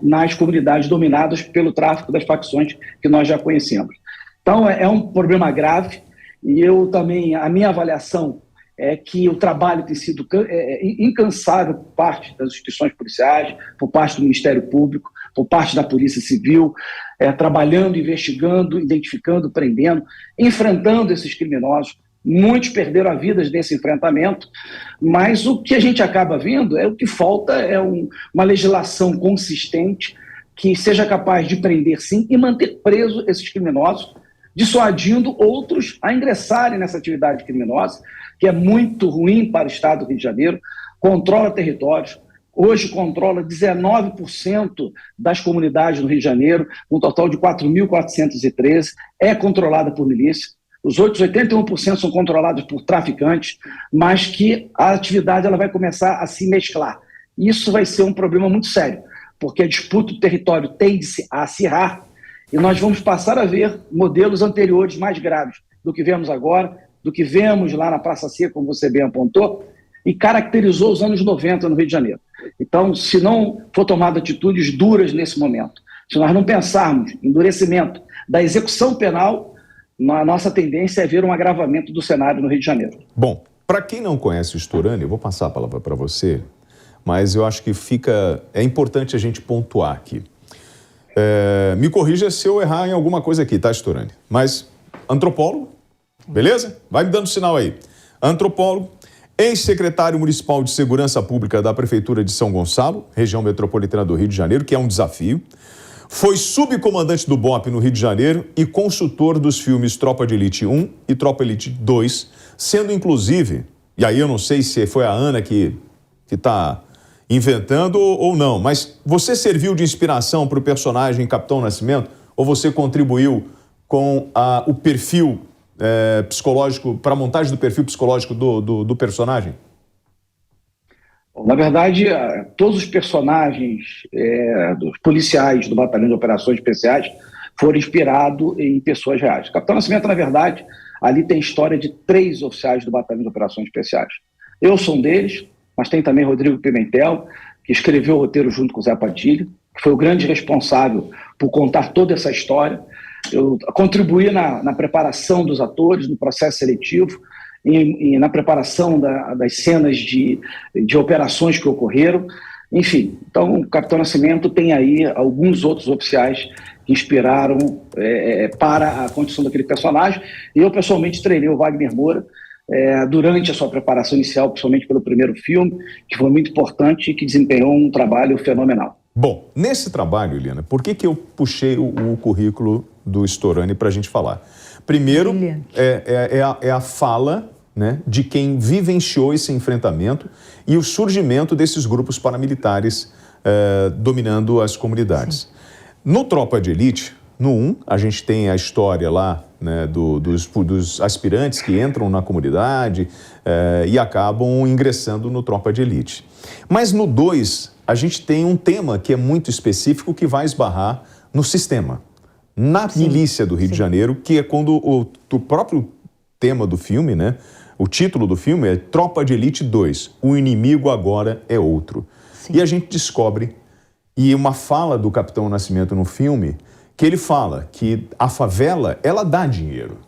nas comunidades dominadas pelo tráfico das facções que nós já conhecemos. Então, é um problema grave e a minha avaliação é que o trabalho tem sido incansável por parte das instituições policiais, por parte do Ministério Público, por parte da Polícia Civil, trabalhando, investigando, identificando, prendendo, enfrentando esses criminosos. Muitos perderam a vida nesse enfrentamento, mas o que a gente acaba vendo o que falta é uma legislação consistente que seja capaz de prender, sim, e manter preso esses criminosos, dissuadindo outros a ingressarem nessa atividade criminosa, que é muito ruim para o Estado do Rio de Janeiro, controla territórios. Hoje controla 19% das comunidades do Rio de Janeiro, um total de 4.413, é controlada por milícia. Os outros 81% são controlados por traficantes, mas que a atividade ela vai começar a se mesclar. Isso vai ser um problema muito sério, porque a disputa do território tende a acirrar e nós vamos passar a ver modelos anteriores mais graves do que vemos agora, do que vemos lá na Praça Seca, como você bem apontou, e caracterizou os anos 90 no Rio de Janeiro. Então, se não for tomado atitudes duras nesse momento, se nós não pensarmos em endurecimento da execução penal, a nossa tendência é ver um agravamento do cenário no Rio de Janeiro. Bom, para quem não conhece o Storani, eu vou passar a palavra para você, mas eu acho que é importante a gente pontuar aqui. Me corrija se eu errar em alguma coisa aqui, tá, Storani? Mas antropólogo, beleza? Vai me dando sinal aí. Antropólogo, ex-secretário municipal de Segurança Pública da Prefeitura de São Gonçalo, região metropolitana do Rio de Janeiro, que é um desafio. Foi subcomandante do BOPE no Rio de Janeiro e consultor dos filmes Tropa de Elite 1 e Tropa Elite 2, sendo inclusive, e aí eu não sei se foi a Ana que está inventando ou não, mas você serviu de inspiração para o personagem Capitão Nascimento ou você contribuiu com o perfil psicológico, para a montagem do perfil psicológico do personagem? Na verdade, todos os personagens dos policiais do Batalhão de Operações Especiais foram inspirados em pessoas reais. Capitão Nascimento, na verdade, ali tem história de 3 oficiais do Batalhão de Operações Especiais. Eu sou um deles, mas tem também Rodrigo Pimentel, que escreveu o roteiro junto com o Zé Padilha, que foi o grande responsável por contar toda essa história. Eu contribuí na preparação dos atores, no processo seletivo, e na preparação das cenas de operações que ocorreram. Enfim, então o Capitão Nascimento tem aí alguns outros oficiais que inspiraram para a condição daquele personagem. E eu pessoalmente treinei o Wagner Moura durante a sua preparação inicial, principalmente pelo primeiro filme, que foi muito importante e que desempenhou um trabalho fenomenal. Bom, nesse trabalho, Eliana, por que eu puxei o currículo do Storani para a gente falar? Primeiro, é a fala, né, de quem vivenciou esse enfrentamento e o surgimento desses grupos paramilitares dominando as comunidades. Sim. No Tropa de Elite, no 1, a gente tem a história lá, né, dos aspirantes que entram na comunidade e acabam ingressando no Tropa de Elite. Mas no 2, a gente tem um tema que é muito específico que vai esbarrar no sistema. Na milícia do Rio de Janeiro, que é quando o próprio tema do filme, né? O título do filme é Tropa de Elite 2, o inimigo agora é outro. Sim. E a gente descobre, e uma fala do Capitão Nascimento no filme, que ele fala que a favela, ela dá dinheiro.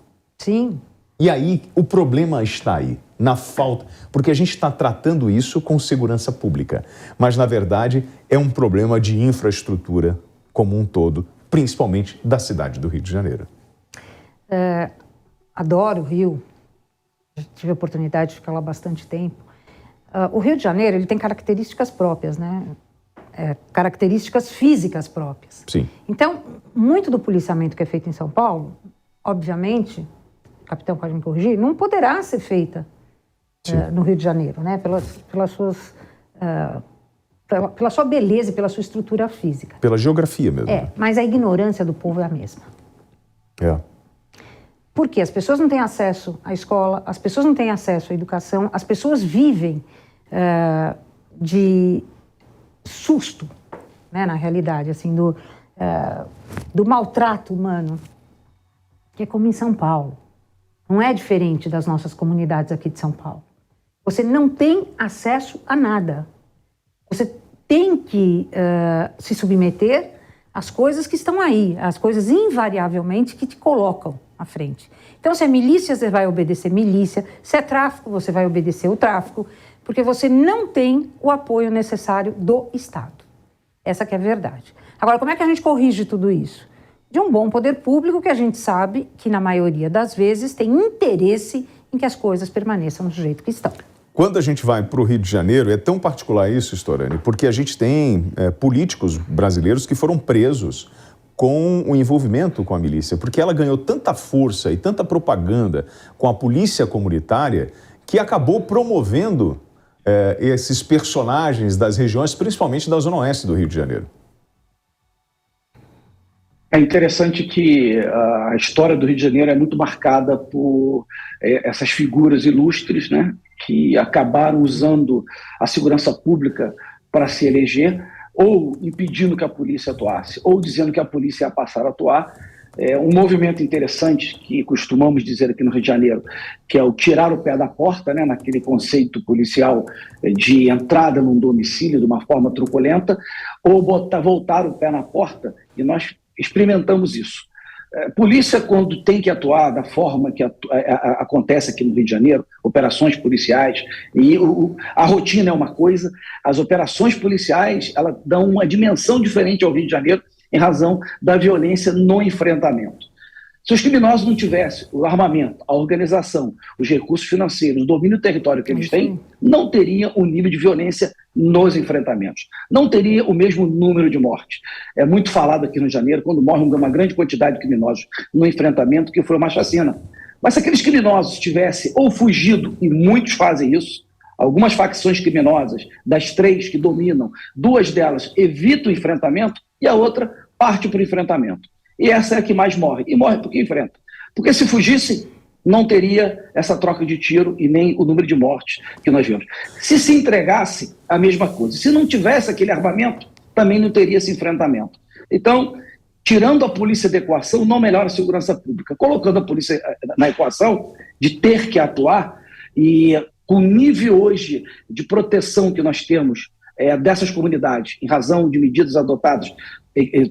Sim. E aí, o problema está aí, na falta, porque a gente está tratando isso com segurança pública, mas na verdade é um problema de infraestrutura como um todo, principalmente da cidade do Rio de Janeiro. Adoro o Rio, tive a oportunidade de ficar lá há bastante tempo. O Rio de Janeiro, ele tem características próprias, né? Características físicas próprias. Sim. Então, muito do policiamento que é feito em São Paulo, obviamente, o capitão pode me corrigir, não poderá ser feita no Rio de Janeiro, né? Pela sua beleza e pela sua estrutura física. Pela geografia mesmo. Mas a ignorância do povo é a mesma. Porque as pessoas não têm acesso à escola, as pessoas não têm acesso à educação, as pessoas vivem de susto, né, na realidade, assim, do maltrato humano, que é como em São Paulo. Não é diferente das nossas comunidades aqui de São Paulo. Você não tem acesso a nada. Você tem que se submeter às coisas que estão aí, às coisas invariavelmente que te colocam à frente. Então, se é milícia, você vai obedecer milícia. Se é tráfico, você vai obedecer o tráfico, porque você não tem o apoio necessário do Estado. Essa que é a verdade. Agora, como é que a gente corrige tudo isso? De um bom poder público que a gente sabe que, na maioria das vezes, tem interesse em que as coisas permaneçam do jeito que estão. Quando a gente vai para o Rio de Janeiro, é tão particular isso, Storani, porque a gente tem políticos brasileiros que foram presos com o envolvimento com a milícia, porque ela ganhou tanta força e tanta propaganda com a polícia comunitária que acabou promovendo esses personagens das regiões, principalmente da Zona Oeste do Rio de Janeiro. É interessante que a história do Rio de Janeiro é muito marcada por essas figuras ilustres, né, que acabaram usando a segurança pública para se eleger, ou impedindo que a polícia atuasse, ou dizendo que a polícia ia passar a atuar. Um movimento interessante que costumamos dizer aqui no Rio de Janeiro, que é o tirar o pé da porta, né, naquele conceito policial de entrada num domicílio de uma forma truculenta, ou voltar o pé na porta, e nós experimentamos isso. Polícia, quando tem que atuar da forma que acontece aqui no Rio de Janeiro, operações policiais, e a rotina é uma coisa, as operações policiais elas dão uma dimensão diferente ao Rio de Janeiro em razão da violência no enfrentamento. Se os criminosos não tivessem o armamento, a organização, os recursos financeiros, o domínio do território que eles têm, não teria o nível de violência nos enfrentamentos. Não teria o mesmo número de mortes. É muito falado aqui no Rio de Janeiro, quando morre uma grande quantidade de criminosos no enfrentamento, que foi uma chacina. Mas se aqueles criminosos tivessem ou fugido, e muitos fazem isso, algumas facções criminosas, das 3 que dominam, 2 delas evitam o enfrentamento e a outra parte para o enfrentamento. E essa é a que mais morre. E morre porque enfrenta. Porque se fugisse, não teria essa troca de tiro e nem o número de mortes que nós vemos. Se entregasse, a mesma coisa. Se não tivesse aquele armamento, também não teria esse enfrentamento. Então, tirando a polícia da equação, não melhora a segurança pública. Colocando a polícia na equação de ter que atuar, e com o nível hoje de proteção que nós temos dessas comunidades, em razão de medidas adotadas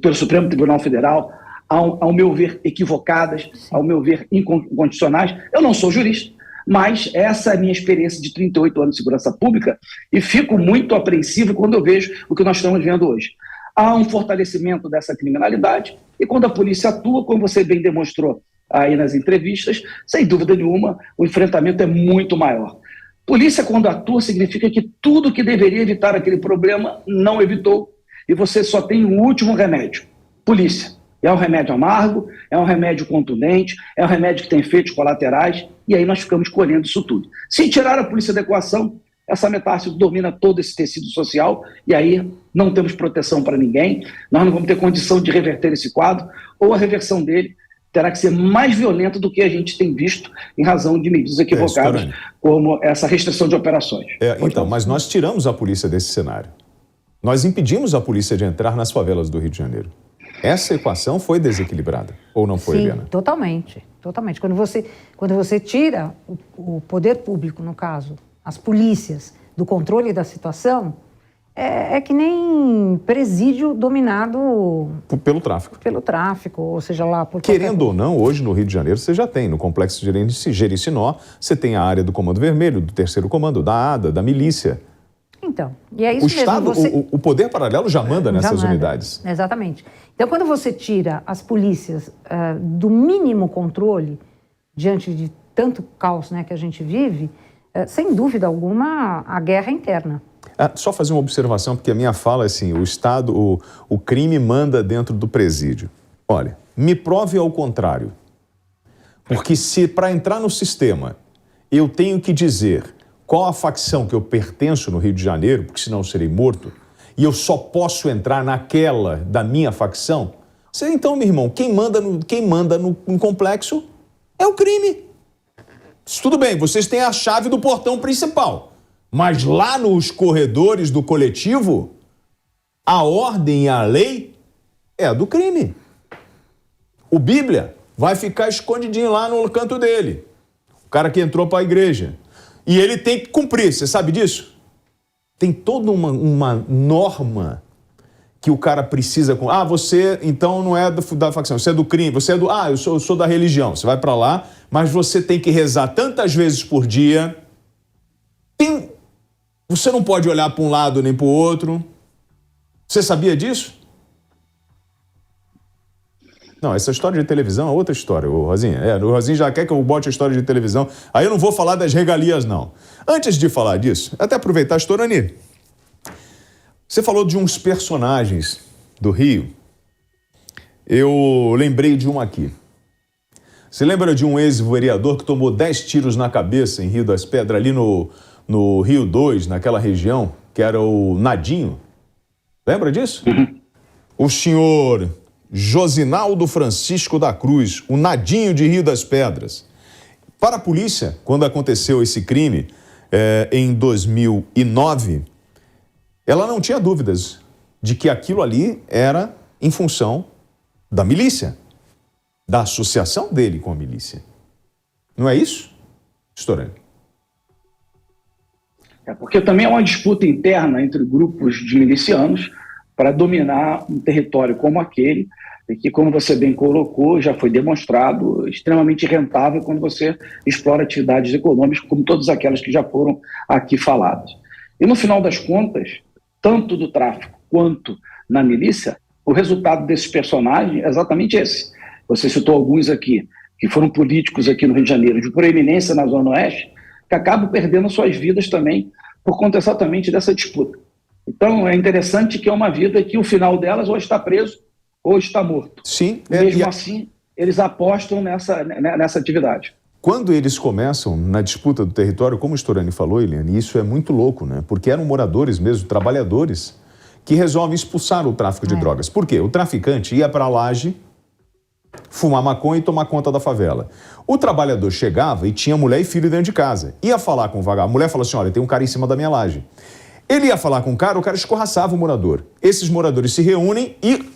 pelo Supremo Tribunal Federal, ao meu ver, equivocadas, ao meu ver, incondicionais. Eu não sou jurista, mas essa é a minha experiência de 38 anos de segurança pública e fico muito apreensivo quando eu vejo o que nós estamos vendo hoje. Há um fortalecimento dessa criminalidade e quando a polícia atua, como você bem demonstrou aí nas entrevistas, sem dúvida nenhuma, o enfrentamento é muito maior. Polícia, quando atua, significa que tudo que deveria evitar aquele problema não evitou e você só tem um último remédio: polícia. É um remédio amargo, é um remédio contundente, é um remédio que tem efeitos colaterais, e aí nós ficamos colhendo isso tudo. Se tirar a polícia da equação, essa metástase domina todo esse tecido social, e aí não temos proteção para ninguém, nós não vamos ter condição de reverter esse quadro, ou a reversão dele terá que ser mais violenta do que a gente tem visto em razão de medidas equivocadas, como essa restrição de operações. Então, mas nós tiramos a polícia desse cenário. Nós impedimos a polícia de entrar nas favelas do Rio de Janeiro. Essa equação foi desequilibrada, ou não foi, Eliana? Sim, totalmente, totalmente. Quando você tira o poder público, no caso, as polícias, do controle da situação, é que nem presídio dominado... Pelo tráfico. Pelo tráfico, ou seja lá... Querendo ou não, hoje no Rio de Janeiro você já tem, no Complexo Jericinó, você tem a área do Comando Vermelho, do 3º Comando, da ADA, da milícia. Então, e é isso mesmo. O Estado, o poder paralelo já manda nessas unidades. Exatamente. Então, quando você tira as polícias do mínimo controle, diante de tanto caos, né, que a gente vive, sem dúvida alguma, a guerra é interna. Só fazer uma observação, porque a minha fala é assim, o Estado, o crime manda dentro do presídio. Olha, me prove ao contrário. Porque se para entrar no sistema eu tenho que dizer qual a facção que eu pertenço no Rio de Janeiro, porque senão eu serei morto, e eu só posso entrar naquela da minha facção, então, meu irmão, quem manda no complexo é o crime. Tudo bem, vocês têm a chave do portão principal, mas lá nos corredores do coletivo, a ordem e a lei é a do crime. O Bíblia vai ficar escondidinho lá no canto dele. O cara que entrou para a igreja. E ele tem que cumprir, você sabe disso? Tem toda uma norma que o cara precisa... você então não é da facção, você é do crime, você é do... eu sou da religião. Você vai para lá, mas você tem que rezar tantas vezes por dia. Você não pode olhar para um lado nem para o outro. Você sabia disso? Não, essa história de televisão é outra história, o Rosinha. O Rosinha já quer que eu bote a história de televisão. Aí eu não vou falar das regalias, não. Antes de falar disso, até aproveitar, Storani, você falou de uns personagens do Rio. Eu lembrei de um aqui. Você lembra de um ex-vereador que tomou 10 tiros na cabeça em Rio das Pedras, ali no Rio 2, naquela região, que era o Nadinho? Lembra disso? O senhor Josinaldo Francisco da Cruz, o Nadinho de Rio das Pedras. Para a polícia, quando aconteceu esse crime, em 2009, ela não tinha dúvidas de que aquilo ali era em função da milícia, da associação dele com a milícia. Não é isso, Storani? Porque também é uma disputa interna entre grupos de milicianos para dominar um território como aquele, e que, como você bem colocou, já foi demonstrado extremamente rentável quando você explora atividades econômicas, como todas aquelas que já foram aqui faladas. E no final das contas, tanto do tráfico quanto na milícia, o resultado desses personagens é exatamente esse. Você citou alguns aqui, que foram políticos aqui no Rio de Janeiro, de proeminência na Zona Oeste, que acabam perdendo suas vidas também por conta exatamente dessa disputa. Então, é interessante que é uma vida que o final delas ou está preso ou está morto. Sim. Mesmo assim, eles apostam nessa atividade. Quando eles começam na disputa do território, como o Storani falou, Eliane, isso é muito louco, né? Porque eram moradores mesmo, trabalhadores, que resolvem expulsar o tráfico de drogas. Por quê? O traficante ia para a laje, fumar maconha e tomar conta da favela. O trabalhador chegava e tinha mulher e filho dentro de casa. Ia falar com o vagabundo. A mulher falou assim, olha, tem um cara em cima da minha laje. Ele ia falar com o cara escorraçava o morador. Esses moradores se reúnem e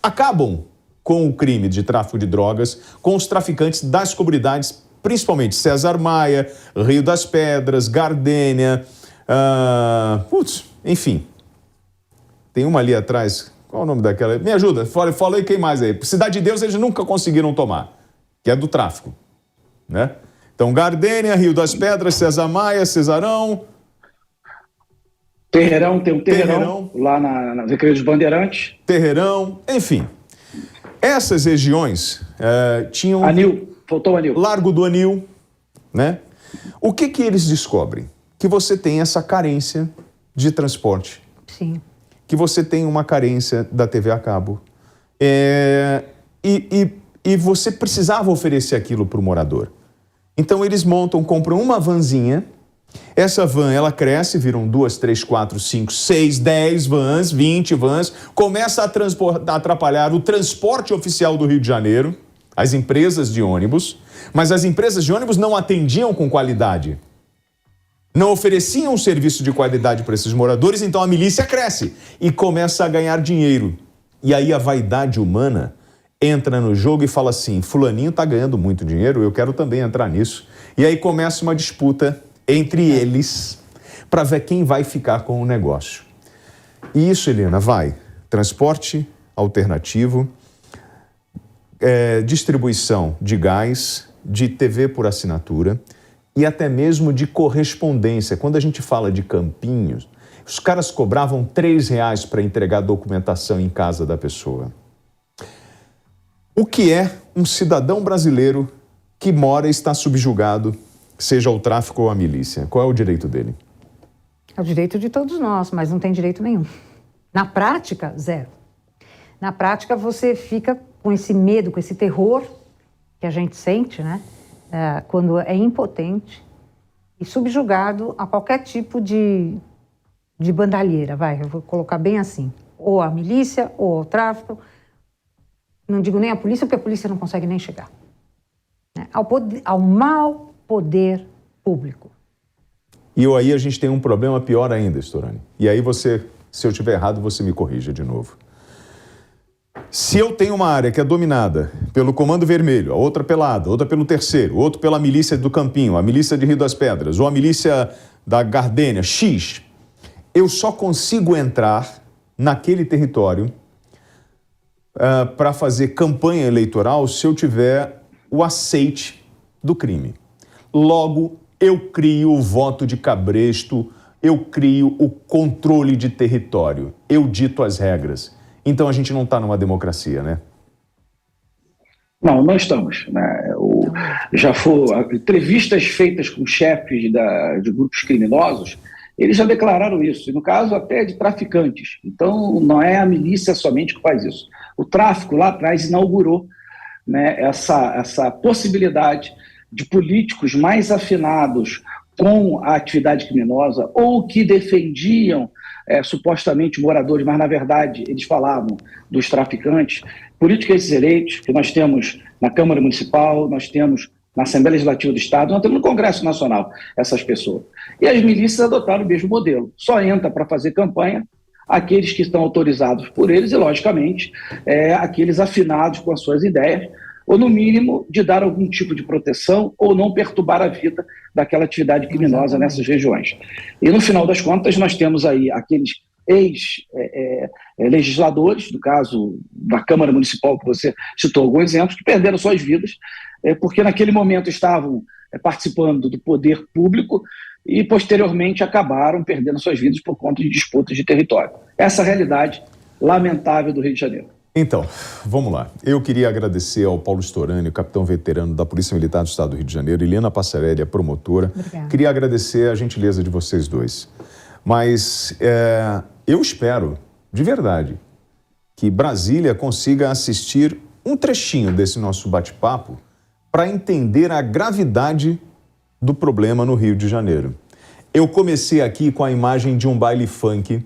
acabam com o crime de tráfico de drogas, com os traficantes das comunidades, principalmente César Maia, Rio das Pedras, Gardênia, enfim. Tem uma ali atrás, qual é o nome daquela? Me ajuda, fala aí quem mais aí. Cidade de Deus eles nunca conseguiram tomar, que é do tráfico, né? Então, Gardênia, Rio das Pedras, César Maia, Cesarão... Terreirão, tem um Terreirão lá na Recreio dos Bandeirantes. Terreirão, enfim. Essas regiões tinham... Anil, faltou o Anil. Largo do Anil, né? O que eles descobrem? Que você tem essa carência de transporte. Sim. Que você tem uma carência da TV a cabo. E você precisava oferecer aquilo para o morador. Então eles compram uma vanzinha. Essa van, ela cresce, viram 2, 3, 4, 5, 6, 10 vans, 20 vans, começa a atrapalhar o transporte oficial do Rio de Janeiro, as empresas de ônibus, mas as empresas de ônibus não atendiam com qualidade, não ofereciam um serviço de qualidade para esses moradores, então a milícia cresce e começa a ganhar dinheiro. E aí a vaidade humana entra no jogo e fala assim, fulaninho está ganhando muito dinheiro, eu quero também entrar nisso. E aí começa uma disputa entre eles, para ver quem vai ficar com o negócio. E isso, Helena, vai. Transporte alternativo, distribuição de gás, de TV por assinatura e até mesmo de correspondência. Quando a gente fala de campinhos, os caras cobravam R$3 para entregar documentação em casa da pessoa. O que é um cidadão brasileiro que mora e está subjugado, seja o tráfico ou a milícia? Qual é o direito dele? É o direito de todos nós, mas não tem direito nenhum. Na prática, zero. Na prática, você fica com esse medo, com esse terror que a gente sente, né? Quando é impotente e subjugado a qualquer tipo de bandalheira, eu vou colocar bem assim. Ou a milícia, ou o tráfico. Não digo nem a polícia, porque a polícia não consegue nem chegar. Né? Ao mau poder público. E aí a gente tem um problema pior ainda, Storani. E aí se eu estiver errado, você me corrija de novo. Se eu tenho uma área que é dominada pelo Comando Vermelho, a outra pelada, outra pelo Terceiro, outro pela milícia do Campinho, a milícia de Rio das Pedras, ou a milícia da Gardênia, X, eu só consigo entrar naquele território para fazer campanha eleitoral se eu tiver o aceite do crime. Logo, eu crio o voto de cabresto, eu crio o controle de território, eu dito as regras. Então a gente não está numa democracia, né? Não, não estamos. Né? Já foram entrevistas feitas com chefes de grupos criminosos, eles já declararam isso, e no caso até de traficantes. Então, não é a milícia somente que faz isso. O tráfico lá atrás inaugurou, né, essa possibilidade de políticos mais afinados com a atividade criminosa ou que defendiam supostamente moradores, mas na verdade eles falavam dos traficantes, políticos eleitos que nós temos na Câmara Municipal, nós temos na Assembleia Legislativa do Estado, nós temos no Congresso Nacional essas pessoas. E as milícias adotaram o mesmo modelo. Só entra para fazer campanha aqueles que estão autorizados por eles e, logicamente, aqueles afinados com as suas ideias, ou no mínimo de dar algum tipo de proteção ou não perturbar a vida daquela atividade criminosa nessas regiões. E no final das contas nós temos aí aqueles ex-legisladores, no caso da Câmara Municipal que você citou alguns exemplos, que perderam suas vidas porque naquele momento estavam participando do poder público e posteriormente acabaram perdendo suas vidas por conta de disputas de território. Essa é a realidade lamentável do Rio de Janeiro. Então, vamos lá. Eu queria agradecer ao Paulo Storani, capitão veterano da Polícia Militar do Estado do Rio de Janeiro, Eliana Passarelli, a promotora. Obrigada. Queria agradecer a gentileza de vocês dois. Mas eu espero, de verdade, que Brasília consiga assistir um trechinho desse nosso bate-papo para entender a gravidade do problema no Rio de Janeiro. Eu comecei aqui com a imagem de um baile funk,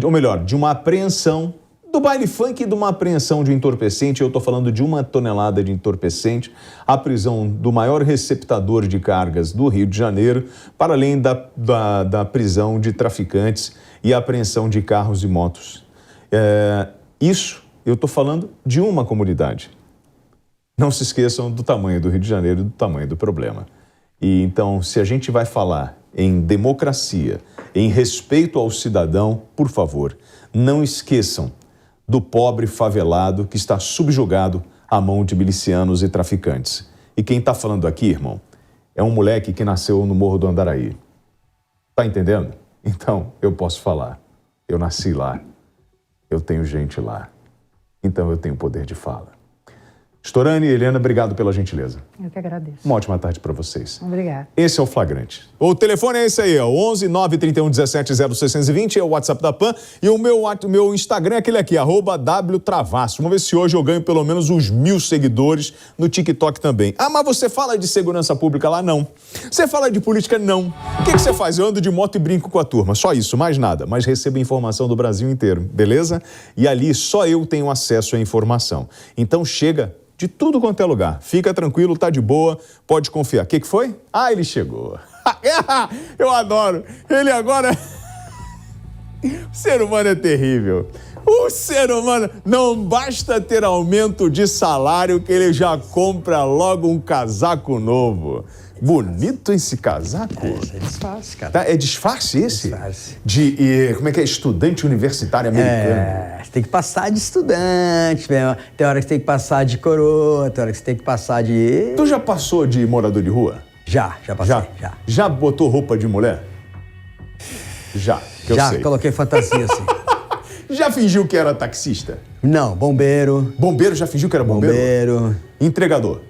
ou melhor, de uma apreensão do baile funk e de uma apreensão de entorpecente. Eu estou falando de 1 tonelada de entorpecente, a prisão do maior receptador de cargas do Rio de Janeiro, para além da prisão de traficantes e a apreensão de carros e motos. Isso eu estou falando de uma comunidade. Não se esqueçam do tamanho do Rio de Janeiro e do tamanho do problema. E então, se a gente vai falar em democracia, em respeito ao cidadão, por favor, não esqueçam do pobre favelado que está subjugado à mão de milicianos e traficantes. E quem está falando aqui, irmão, é um moleque que nasceu no Morro do Andaraí. Tá entendendo? Então, eu posso falar. Eu nasci lá. Eu tenho gente lá. Então, eu tenho poder de fala. Storani e Eliana, obrigado pela gentileza. Eu que agradeço. Uma ótima tarde para vocês. Obrigada. Esse é o Flagrante. O telefone é esse aí, 11 931 17 0620, é o WhatsApp da PAN. E o meu Instagram é aquele aqui, @WTravasso. Vamos ver se hoje eu ganho pelo menos uns 1000 seguidores no TikTok também. Ah, mas você fala de segurança pública lá? Não. Você fala de política? Não. O que você faz? Eu ando de moto e brinco com a turma. Só isso, mais nada. Mas recebo informação do Brasil inteiro, beleza? E ali só eu tenho acesso à informação. Então chega de tudo quanto é lugar. Fica tranquilo, tá de boa, pode confiar. O que foi? Ah, ele chegou. Eu adoro. Ele agora... O ser humano é terrível. O ser humano não basta ter aumento de salário que ele já compra logo um casaco novo. Bonito esse casaco. É disfarce, cara. Tá, é disfarce esse? Disfarce. Como é que é? Estudante universitário americano. Você tem que passar de estudante, mesmo. Tem hora que você tem que passar de coroa, tem hora que você tem que passar de... Tu já passou de morador de rua? Já passei, já. Já botou roupa de mulher? Já, que eu sei. Coloquei fantasia, assim. Já fingiu que era taxista? Não, bombeiro. Bombeiro, já fingiu que era bombeiro? Bombeiro. Entregador?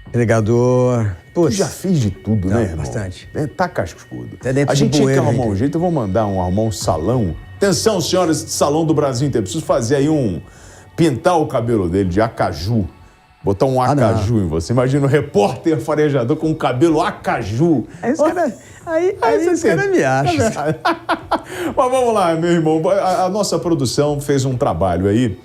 Entregador. Eu já fiz de tudo, né, irmão? Bastante. Tá cascudo. Até dentro a gente tinha que arrumar bueiro, um jeito, eu vou arrumar um salão. Atenção, senhoras de salão do Brasil inteiro. Preciso fazer aí pintar o cabelo dele de acaju. Botar um acaju em você. Imagina um repórter farejador com um cabelo acaju. Aí os caras me acham. Mas vamos lá, meu irmão. A nossa produção fez um trabalho aí.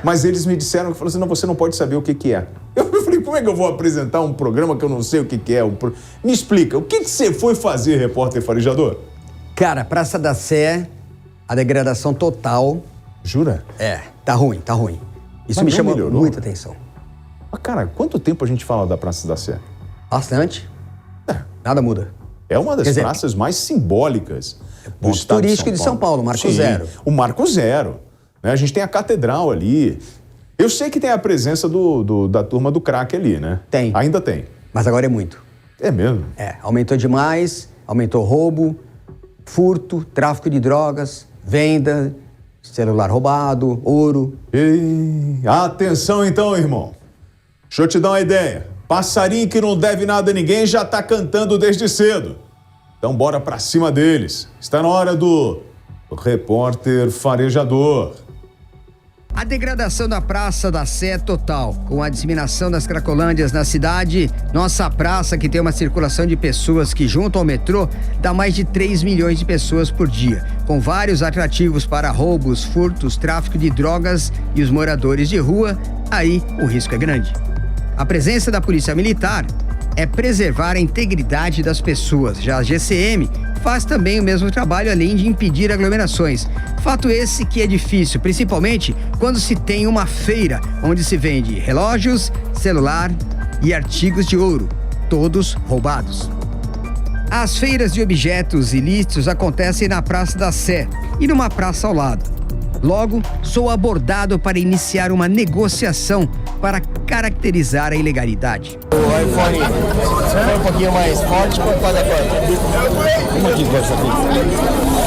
Mas eles me disseram, que não, você não pode saber o que é. Eu falei, como é que eu vou apresentar um programa que eu não sei o que é? Me explica, o que você foi fazer, repórter farejador? Cara, Praça da Sé, a degradação total. Jura? Tá ruim. Isso me chamou muita atenção. Mas, cara, quanto tempo a gente fala da Praça da Sé? Bastante. Nada muda. É uma das praças mais simbólicas do estado turístico de São Paulo, Marco Zero. O Marco Zero. Né? A gente tem a catedral ali. Eu sei que tem a presença da turma do crack ali, né? Tem. Ainda tem. Mas agora é muito. É mesmo? Aumentou demais, aumentou roubo, furto, tráfico de drogas, venda, celular roubado, ouro. Atenção então, irmão. Deixa eu te dar uma ideia. Passarinho que não deve nada a ninguém já tá cantando desde cedo. Então bora pra cima deles. Está na hora do repórter farejador. A degradação da Praça da Sé é total. Com a disseminação das cracolândias na cidade, nossa praça, que tem uma circulação de pessoas que, junto ao metrô, dá mais de 3 milhões de pessoas por dia, com vários atrativos para roubos, furtos, tráfico de drogas e os moradores de rua, aí o risco é grande. A presença da Polícia Militar é preservar a integridade das pessoas. Já a GCM faz também o mesmo trabalho, além de impedir aglomerações. Fato esse que é difícil, principalmente quando se tem uma feira onde se vende relógios, celular e artigos de ouro, todos roubados. As feiras de objetos ilícitos acontecem na Praça da Sé e numa praça ao lado. Logo, sou abordado para iniciar uma negociação para caracterizar a ilegalidade. O iPhone foi um pouquinho mais forte, quanto paga quanto? Como aqui gosta aqui?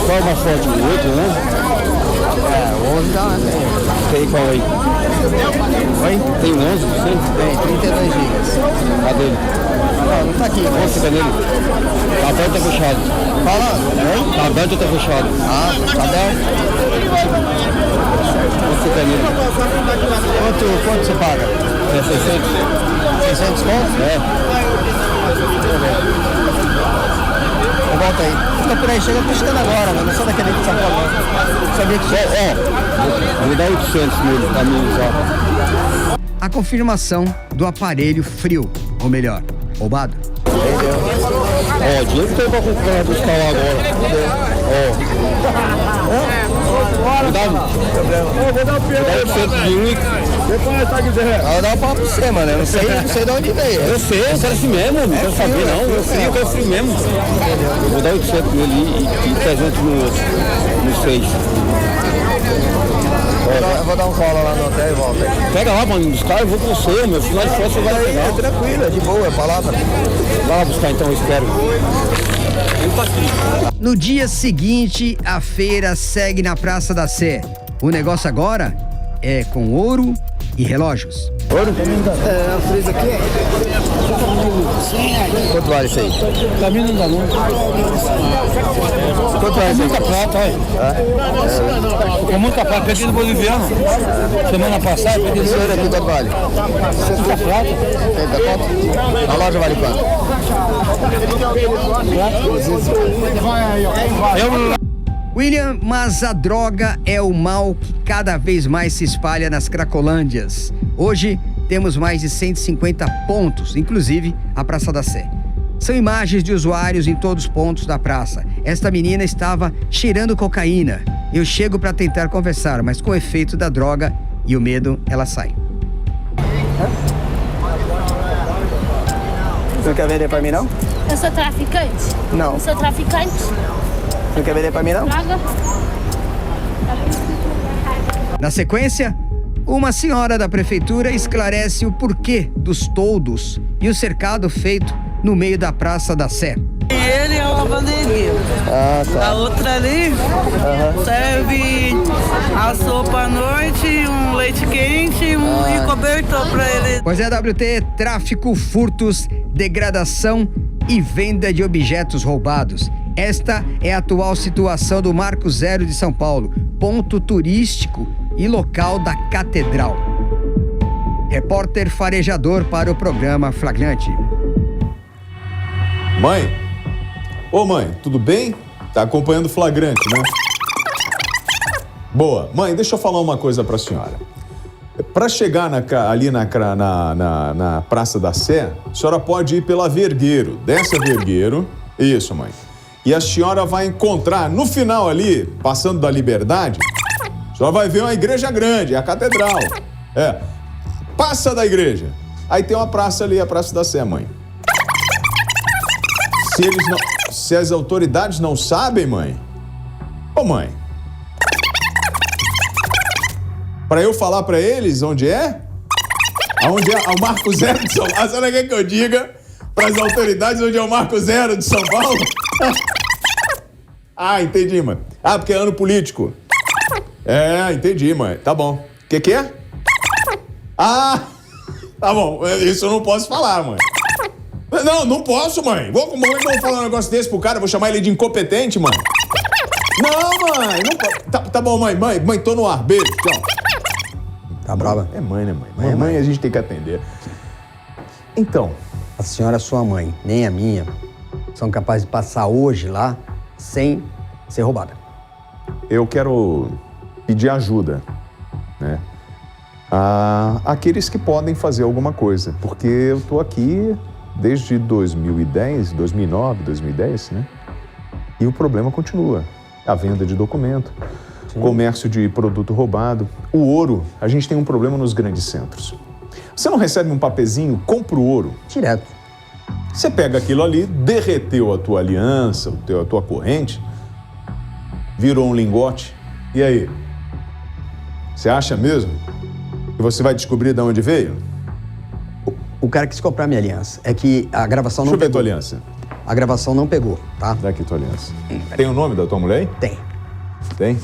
Qual é mais forte? 8, né? É, 11 dá, né? Tem qual aí? Oi? Tem 11, sim? Tem, 32 GB. Cadê? Não tá aqui. Vamos ficar nele. Tá aberto ou tá fechado? Fala. Oi? Tá aberto ou tá fechado? Ah, tá aberto. Vamos ficar nele. Quanto você paga? É 600. 600 contos? É. Volta aí. Fica por aí, chega piscando agora, mas não sou daquele de São Paulo. Sabia que tinha. Me dá 800 nele pra mim usar. A confirmação do aparelho frio, ou melhor, roubado. Ó, dinheiro tem pra comprar buscar lá agora. Ó. Vou dar o pé. Vou dar 800 de um. Depois tá dizendo. Vou dar um papo pra você, mano. Eu não sei de onde veio. Eu sei, eu quero assim mesmo. Não quero saber, não. Eu quero frio mesmo. Eu vou dar 800 nele e 300 no outro. No 6. Eu vou dar um cola lá no hotel e volta aí. Pega lá, mano, buscar, eu vou com você, meu. Final de contas você vai pegar. É tranquilo, é de boa, é palavra. Vai lá buscar então, eu espero. No dia seguinte, a feira segue na Praça da Sé. O negócio agora é com ouro e relógios. Ouro? É, a frisa aqui é. Quanto vale isso aí? Caminho não dá não. Quanto vale isso aí? Muita prata, olha. Com muita prata, peguei no boliviano. Semana passada, peguei no senhor aqui, quanto vale? Muita prata. 30 conto? A loja vale quanto? William, mas a droga é o mal que cada vez mais se espalha nas Cracolândias. Hoje temos mais de 150 pontos, inclusive a Praça da Sé. São imagens de usuários em todos os pontos da praça. Esta menina estava cheirando cocaína. Eu chego para tentar conversar, mas com o efeito da droga e o medo, ela sai. Não quer vender pra mim, não? Eu sou traficante? Não. Eu sou traficante? Não quer vender pra mim, não? Droga? Na sequência, uma senhora da prefeitura esclarece o porquê dos toldos e o cercado feito no meio da Praça da Sé. Ele é uma bandeirinha. Ah, tá. A outra ali serve a sopa à noite, um leite quente e cobertor pra ele. Pois é, WT, tráfico, furtos, degradação e venda de objetos roubados. Esta é a atual situação do Marco Zero de São Paulo, ponto turístico e local da Catedral. Repórter farejador para o programa Flagrante. Mãe? Ô mãe, tudo bem? Tá acompanhando o Flagrante, né? Boa. Mãe, deixa eu falar uma coisa pra senhora. Para chegar ali na Praça da Sé, a senhora pode ir pela Vergueiro. Desce a Vergueiro. Isso, mãe. E a senhora vai encontrar, no final ali, passando da Liberdade, a senhora vai ver uma igreja grande, a Catedral. É. Passa da igreja. Aí tem uma praça ali, a Praça da Sé, mãe. Se as autoridades não sabem, mãe... Ô, mãe... Pra eu falar pra eles onde é? Aonde é o Marco Zero de São Paulo? A senhora quer que eu diga pras autoridades onde é o Marco Zero de São Paulo? Ah, entendi, mãe. Ah, porque é ano político. É, entendi, mãe. Tá bom. O que é? Ah, Tá bom, isso eu não posso falar, mãe. Não posso, mãe. Como é que eu vou falar um negócio desse pro cara? Vou chamar ele de incompetente, mãe? Não, mãe. Não, tá bom, mãe, tô no ar. Beijo, tchau. Tá brava? É mãe, né, mãe? Mãe a gente tem que atender. Então... A senhora, sua mãe, nem a minha, são capazes de passar hoje lá sem ser roubada. Eu quero pedir ajuda, né? Aqueles que podem fazer alguma coisa. Porque eu tô aqui desde 2010, 2009, 2010, né? E o problema continua. A venda de documento, comércio de produto roubado. O ouro, a gente tem um problema nos grandes centros. Você não recebe um papezinho, compra o ouro. Direto. Você pega aquilo ali, derreteu a tua aliança, a tua corrente, virou um lingote. E aí? Você acha mesmo que você vai descobrir de onde veio? O cara quis comprar minha aliança. É que a gravação não pegou. Deixa eu ver tua aliança. A gravação não pegou, tá? Dá aqui tua aliança. Tem o nome da tua mulher aí? Tem. Tem?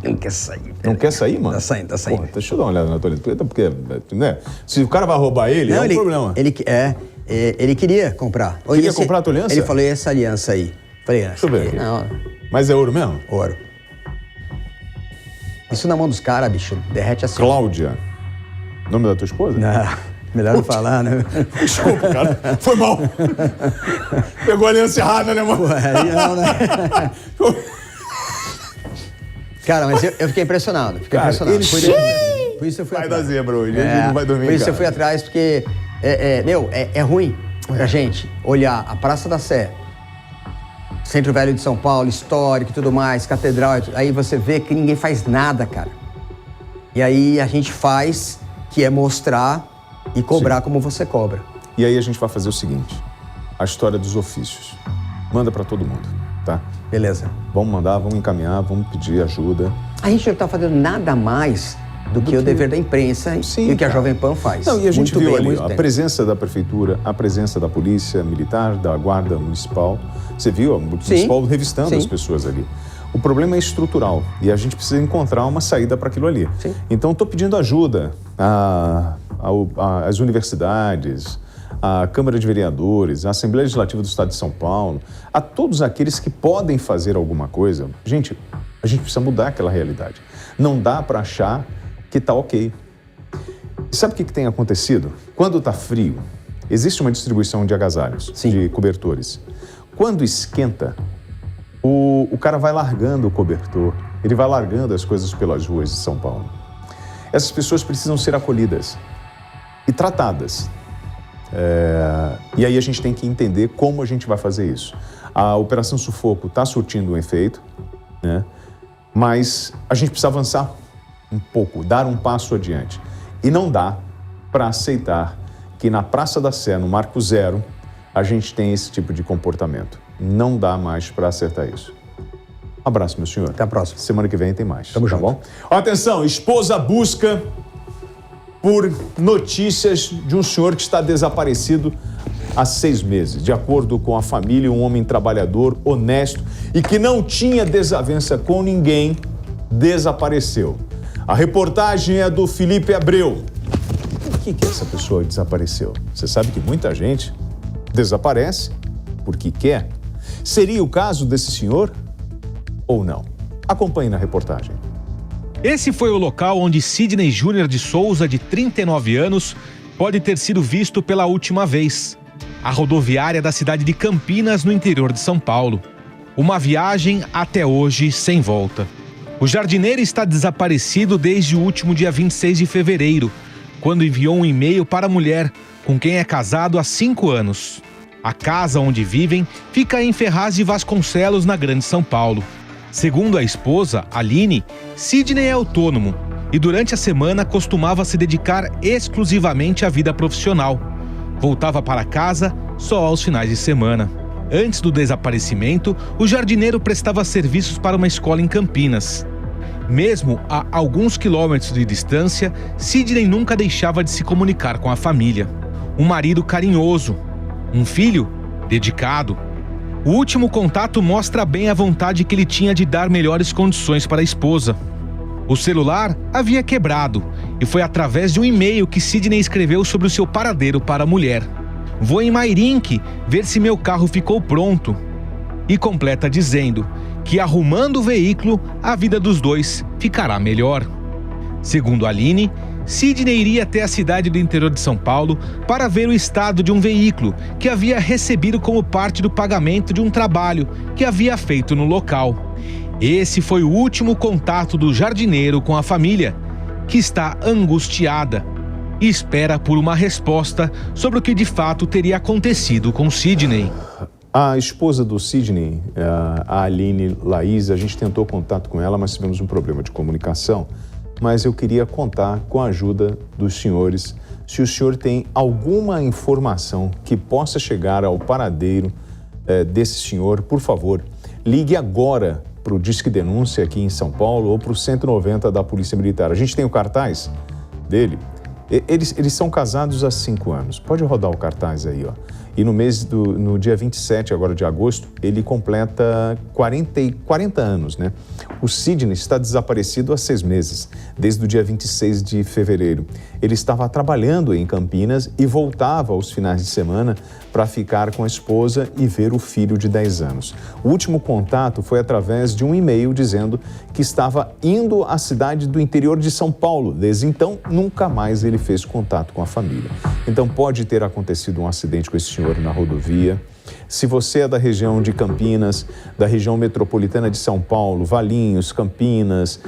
Não quer sair. Não quer sair, mano? Tá saindo. Porra, deixa eu dar uma olhada na tua aliança. Porque, né? Se o cara vai roubar ele, não, é um problema. Ele queria comprar. Queria comprar a tua aliança? Ele falou, e essa aliança aí? Falei, deixa eu ver aqui. Não. Mas é ouro mesmo? Ouro. Isso na mão dos caras, bicho, derrete assim. Cláudia. Nome da tua esposa? Não, melhor não falar, né? Desculpa, cara. Foi mal. Pegou a aliança errada, né, mano? Aí não, né? Cara, mas eu fiquei impressionado. Por isso eu fui atrás. Vai dar zebra hoje, a gente não vai dormir. Por isso eu fui atrás, porque é ruim pra gente olhar a Praça da Sé, Centro Velho de São Paulo, histórico e tudo mais, catedral, aí você vê que ninguém faz nada, cara. E aí a gente faz, que é mostrar e cobrar como você cobra. E aí a gente vai fazer o seguinte, a história dos ofícios. Manda pra todo mundo, tá? Beleza. Vamos mandar, vamos encaminhar, vamos pedir ajuda. A gente não tá fazendo nada mais do que o dever da imprensa e o que a Jovem Pan faz. Não, e a gente viu ali a presença da prefeitura, a presença da polícia militar, da guarda municipal. Você viu a municipal revistando as pessoas ali. O problema é estrutural e a gente precisa encontrar uma saída para aquilo ali. Sim. Então, estou pedindo ajuda às universidades, à Câmara de Vereadores, à Assembleia Legislativa do Estado de São Paulo, a todos aqueles que podem fazer alguma coisa. Gente, a gente precisa mudar aquela realidade. Não dá para achar que está ok. E sabe o que tem acontecido? Quando está frio, existe uma distribuição de agasalhos, de cobertores. Quando esquenta, o cara vai largando o cobertor, ele vai largando as coisas pelas ruas de São Paulo. Essas pessoas precisam ser acolhidas e tratadas. E aí a gente tem que entender como a gente vai fazer isso. A Operação Sufoco está surtindo um efeito, né? Mas a gente precisa avançar um pouco, dar um passo adiante. E não dá para aceitar que na Praça da Sé, no Marco Zero, a gente tem esse tipo de comportamento. Não dá mais para acertar isso. Um abraço, meu senhor. Até a próxima. Semana que vem tem mais. Tamo junto. Bom? Atenção, esposa busca por notícias de um senhor que está desaparecido há 6 meses. De acordo com a família, um homem trabalhador, honesto e que não tinha desavença com ninguém, desapareceu. A reportagem é do Felipe Abreu. Por que essa pessoa desapareceu? Você sabe que muita gente desaparece porque quer. Seria o caso desse senhor ou não? Acompanhe na reportagem. Esse foi o local onde Sidney Júnior de Souza, de 39 anos, pode ter sido visto pela última vez. A rodoviária da cidade de Campinas, no interior de São Paulo. Uma viagem até hoje sem volta. O jardineiro está desaparecido desde o último dia 26 de fevereiro, quando enviou um e-mail para a mulher, com quem é casado há 5 anos. A casa onde vivem fica em Ferraz de Vasconcelos, na Grande São Paulo. Segundo a esposa, Aline, Sidney é autônomo e durante a semana costumava se dedicar exclusivamente à vida profissional. Voltava para casa só aos finais de semana. Antes do desaparecimento, o jardineiro prestava serviços para uma escola em Campinas. Mesmo a alguns quilômetros de distância, Sidney nunca deixava de se comunicar com a família. Um marido carinhoso, um filho dedicado. O último contato mostra bem a vontade que ele tinha de dar melhores condições para a esposa. O celular havia quebrado e foi através de um e-mail que Sidney escreveu sobre o seu paradeiro para a mulher. Vou em Mairink ver se meu carro ficou pronto. E completa dizendo que arrumando o veículo, a vida dos dois ficará melhor. Segundo Aline, Sidney iria até a cidade do interior de São Paulo para ver o estado de um veículo que havia recebido como parte do pagamento de um trabalho que havia feito no local. Esse foi o último contato do jardineiro com a família, que está angustiada e espera por uma resposta sobre o que de fato teria acontecido com Sidney. A esposa do Sidney, a Aline Laís, a gente tentou contato com ela, mas tivemos um problema de comunicação. Mas eu queria contar com a ajuda dos senhores, se o senhor tem alguma informação que possa chegar ao paradeiro desse senhor, por favor, ligue agora para o Disque Denúncia aqui em São Paulo ou para o 190 da Polícia Militar. A gente tem o cartaz dele. Eles são casados há 5 anos. Pode rodar o cartaz aí, ó. E no dia 27 agora de agosto, ele completa 40 anos, né? O Sidney está desaparecido há 6 meses, desde o dia 26 de fevereiro. Ele estava trabalhando em Campinas e voltava aos finais de semana para ficar com a esposa e ver o filho de 10 anos. O último contato foi através de um e-mail dizendo que estava indo à cidade do interior de São Paulo. Desde então, nunca mais ele fez contato com a família. Então, pode ter acontecido um acidente com esse senhor na rodovia. Se você é da região de Campinas, da região metropolitana de São Paulo, Valinhos, Campinas,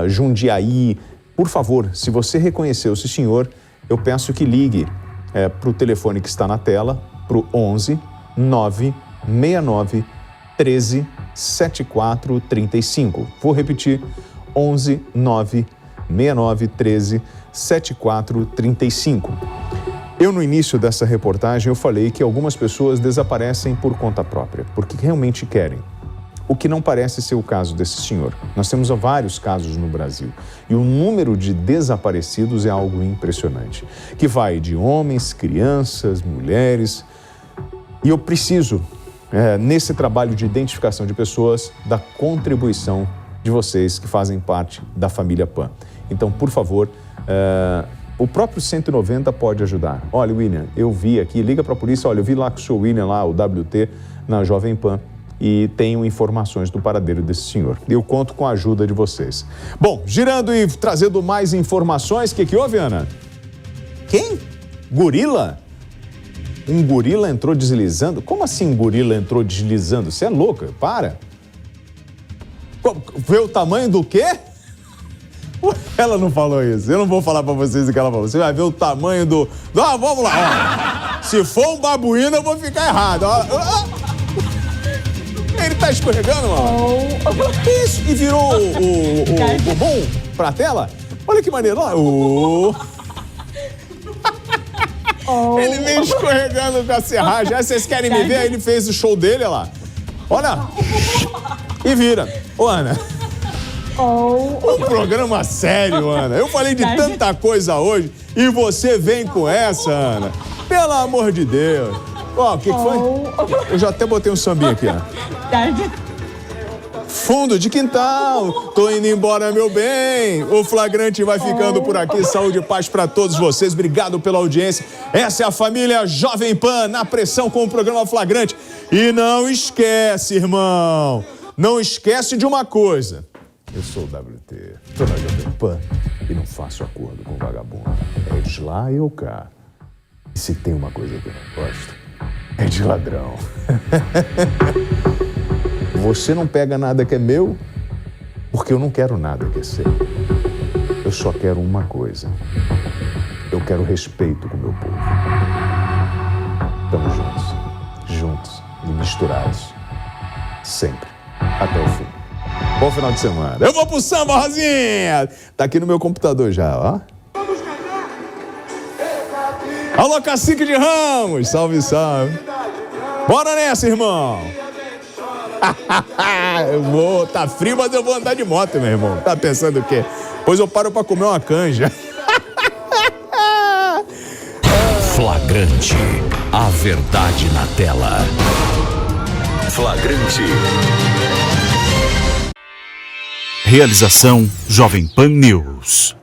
Jundiaí, por favor, se você reconheceu esse senhor, eu peço que ligue para o telefone que está na tela, para o 11 969 13 74 35. Vou repetir, 11 969 13 74 35. Eu, no início dessa reportagem, eu falei que algumas pessoas desaparecem por conta própria, porque realmente querem. O que não parece ser o caso desse senhor. Nós temos vários casos no Brasil e o número de desaparecidos é algo impressionante, que vai de homens, crianças, mulheres. E eu preciso, nesse trabalho de identificação de pessoas, da contribuição de vocês que fazem parte da família Pan. Então, por favor, o próprio 190 pode ajudar. Olha, William, eu vi aqui, liga para a polícia, olha, eu vi lá com o seu William, lá, o WT, na Jovem Pan, e tenho informações do paradeiro desse senhor. Eu conto com a ajuda de vocês. Bom, girando e trazendo mais informações, o que houve, Ana? Quem? Gorila? Um gorila entrou deslizando? Como assim um gorila entrou deslizando? Você é louca, para. Vê o tamanho do quê? Ela não falou isso. Eu não vou falar pra vocês o que ela falou. Você vai ver o tamanho do... vamos lá. Ó. Se for um babuíno, eu vou ficar errado. Ele tá escorregando, mano. Isso. E virou o bumbum pra tela. Olha que maneiro. Ele vem escorregando com a serragem. Vocês querem me ver? Aí ele fez o show dele, olha lá. Olha. E vira. Ô, Ana. Um programa sério, Ana. Eu falei de tanta coisa hoje e você vem com essa, Ana. Pelo amor de Deus. Ó, o que foi? Eu já até botei um sambinha aqui, ó. Fundo de quintal, tô indo embora, meu bem. O Flagrante vai ficando por aqui. Saúde e paz pra todos vocês. Obrigado pela audiência. Essa é a família Jovem Pan, na pressão com o programa Flagrante. E não esquece, irmão. Não esquece de uma coisa. Eu sou o WT, tô na Jovem Pan e não faço acordo com vagabundo. É de lá e eu cá. E se tem uma coisa que eu não gosto, é de ladrão. Você não pega nada que é meu, porque eu não quero nada que é seu. Eu só quero uma coisa. Eu quero respeito com o meu povo. Estamos juntos e misturados. Sempre. Até o fim. Bom final de semana. Eu vou pro samba, Rosinha! Tá aqui no meu computador já, ó. Alô, Cacique de Ramos! Salve, salve! Bora nessa, irmão! Tá frio, mas eu vou andar de moto, meu irmão. Tá pensando o quê? Pois eu paro pra comer uma canja. Flagrante. A verdade na tela. Flagrante. Realização Jovem Pan News.